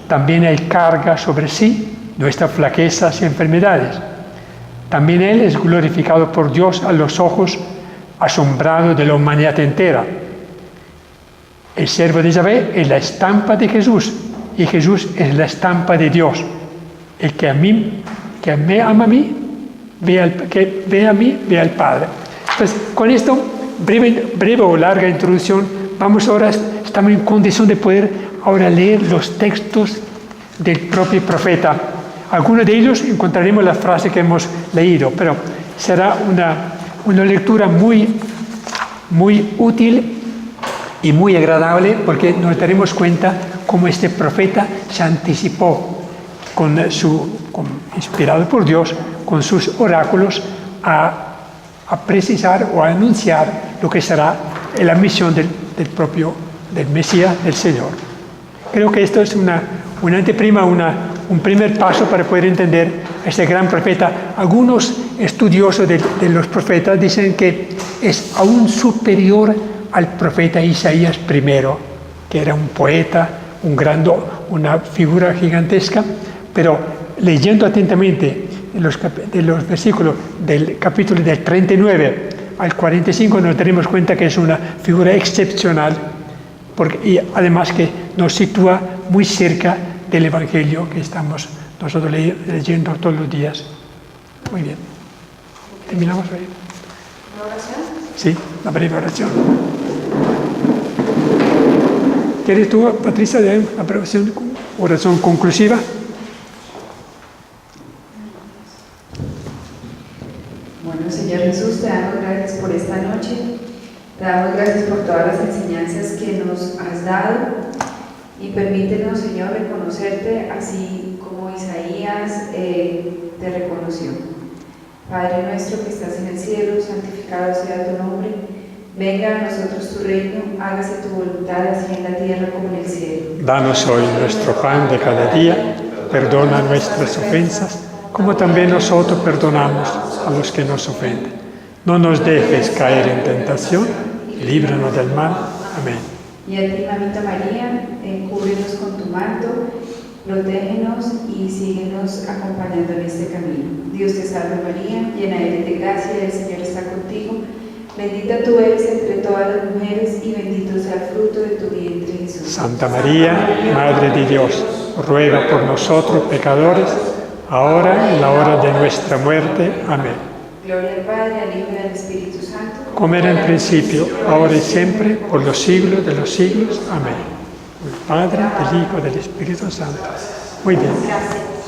También Él carga sobre sí nuestras flaquezas y enfermedades. También Él es glorificado por Dios a los ojos asombrados de la humanidad entera. El siervo de Yahvé es la estampa de Jesús y Jesús es la estampa de Dios. El que me ama a mí, que ve a mí, ve al Padre. Entonces, con esto, breve o larga introducción, estamos en condición de poder ahora leer los textos del propio profeta. Algunos de ellos encontraremos la frase que hemos leído, pero será una lectura muy, muy útil y muy agradable, porque nos daremos cuenta cómo este profeta se anticipó inspirado por Dios, con sus oráculos, a precisar o a anunciar lo que será la misión del Mesías, del Señor. Creo que esto es una anteprima, un primer paso para poder entender a este gran profeta. Algunos estudiosos de los profetas dicen que es aún superior al profeta Isaías I, que era un poeta, una figura gigantesca, pero leyendo atentamente de los versículos del capítulo del 39 al 45 nos daremos cuenta que es una figura excepcional, y además que nos sitúa muy cerca del Evangelio que estamos nosotros leyendo todos los días. Muy bien. ¿Terminamos ahí? ¿Una oración? Sí, la breve oración. ¿Quieres tú, Patricia, de la oración conclusiva? Bueno, Señor Jesús, te damos gracias por esta noche. Te damos gracias por todas las enseñanzas que nos has dado. Y permítenos, Señor, reconocerte así como Isaías te reconoció. Padre nuestro que estás en el cielo, santificado sea tu nombre. Venga a nosotros tu reino, hágase tu voluntad así en la tierra como en el cielo. Danos hoy nuestro pan de cada día, perdona nuestras ofensas, como también nosotros perdonamos a los que nos ofenden. No nos dejes caer en tentación, y líbranos del mal. Amén. Y a ti, Mamita María, cúbrenos con tu manto, protégenos y síguenos acompañando en este camino. Dios te salve María, llena eres de gracia, el Señor está contigo. Bendita tú eres entre todas las mujeres y bendito sea el fruto de tu vientre, Jesús. Santa María, Madre de Dios, ruega por nosotros pecadores, ahora y en la hora de nuestra muerte. Amén. Gloria al Padre, al Hijo y al Espíritu Santo. Como era en principio, ahora y siempre, por los siglos de los siglos. Amén. El Padre, del Hijo y del Espíritu Santo. Muy bien. Gracias.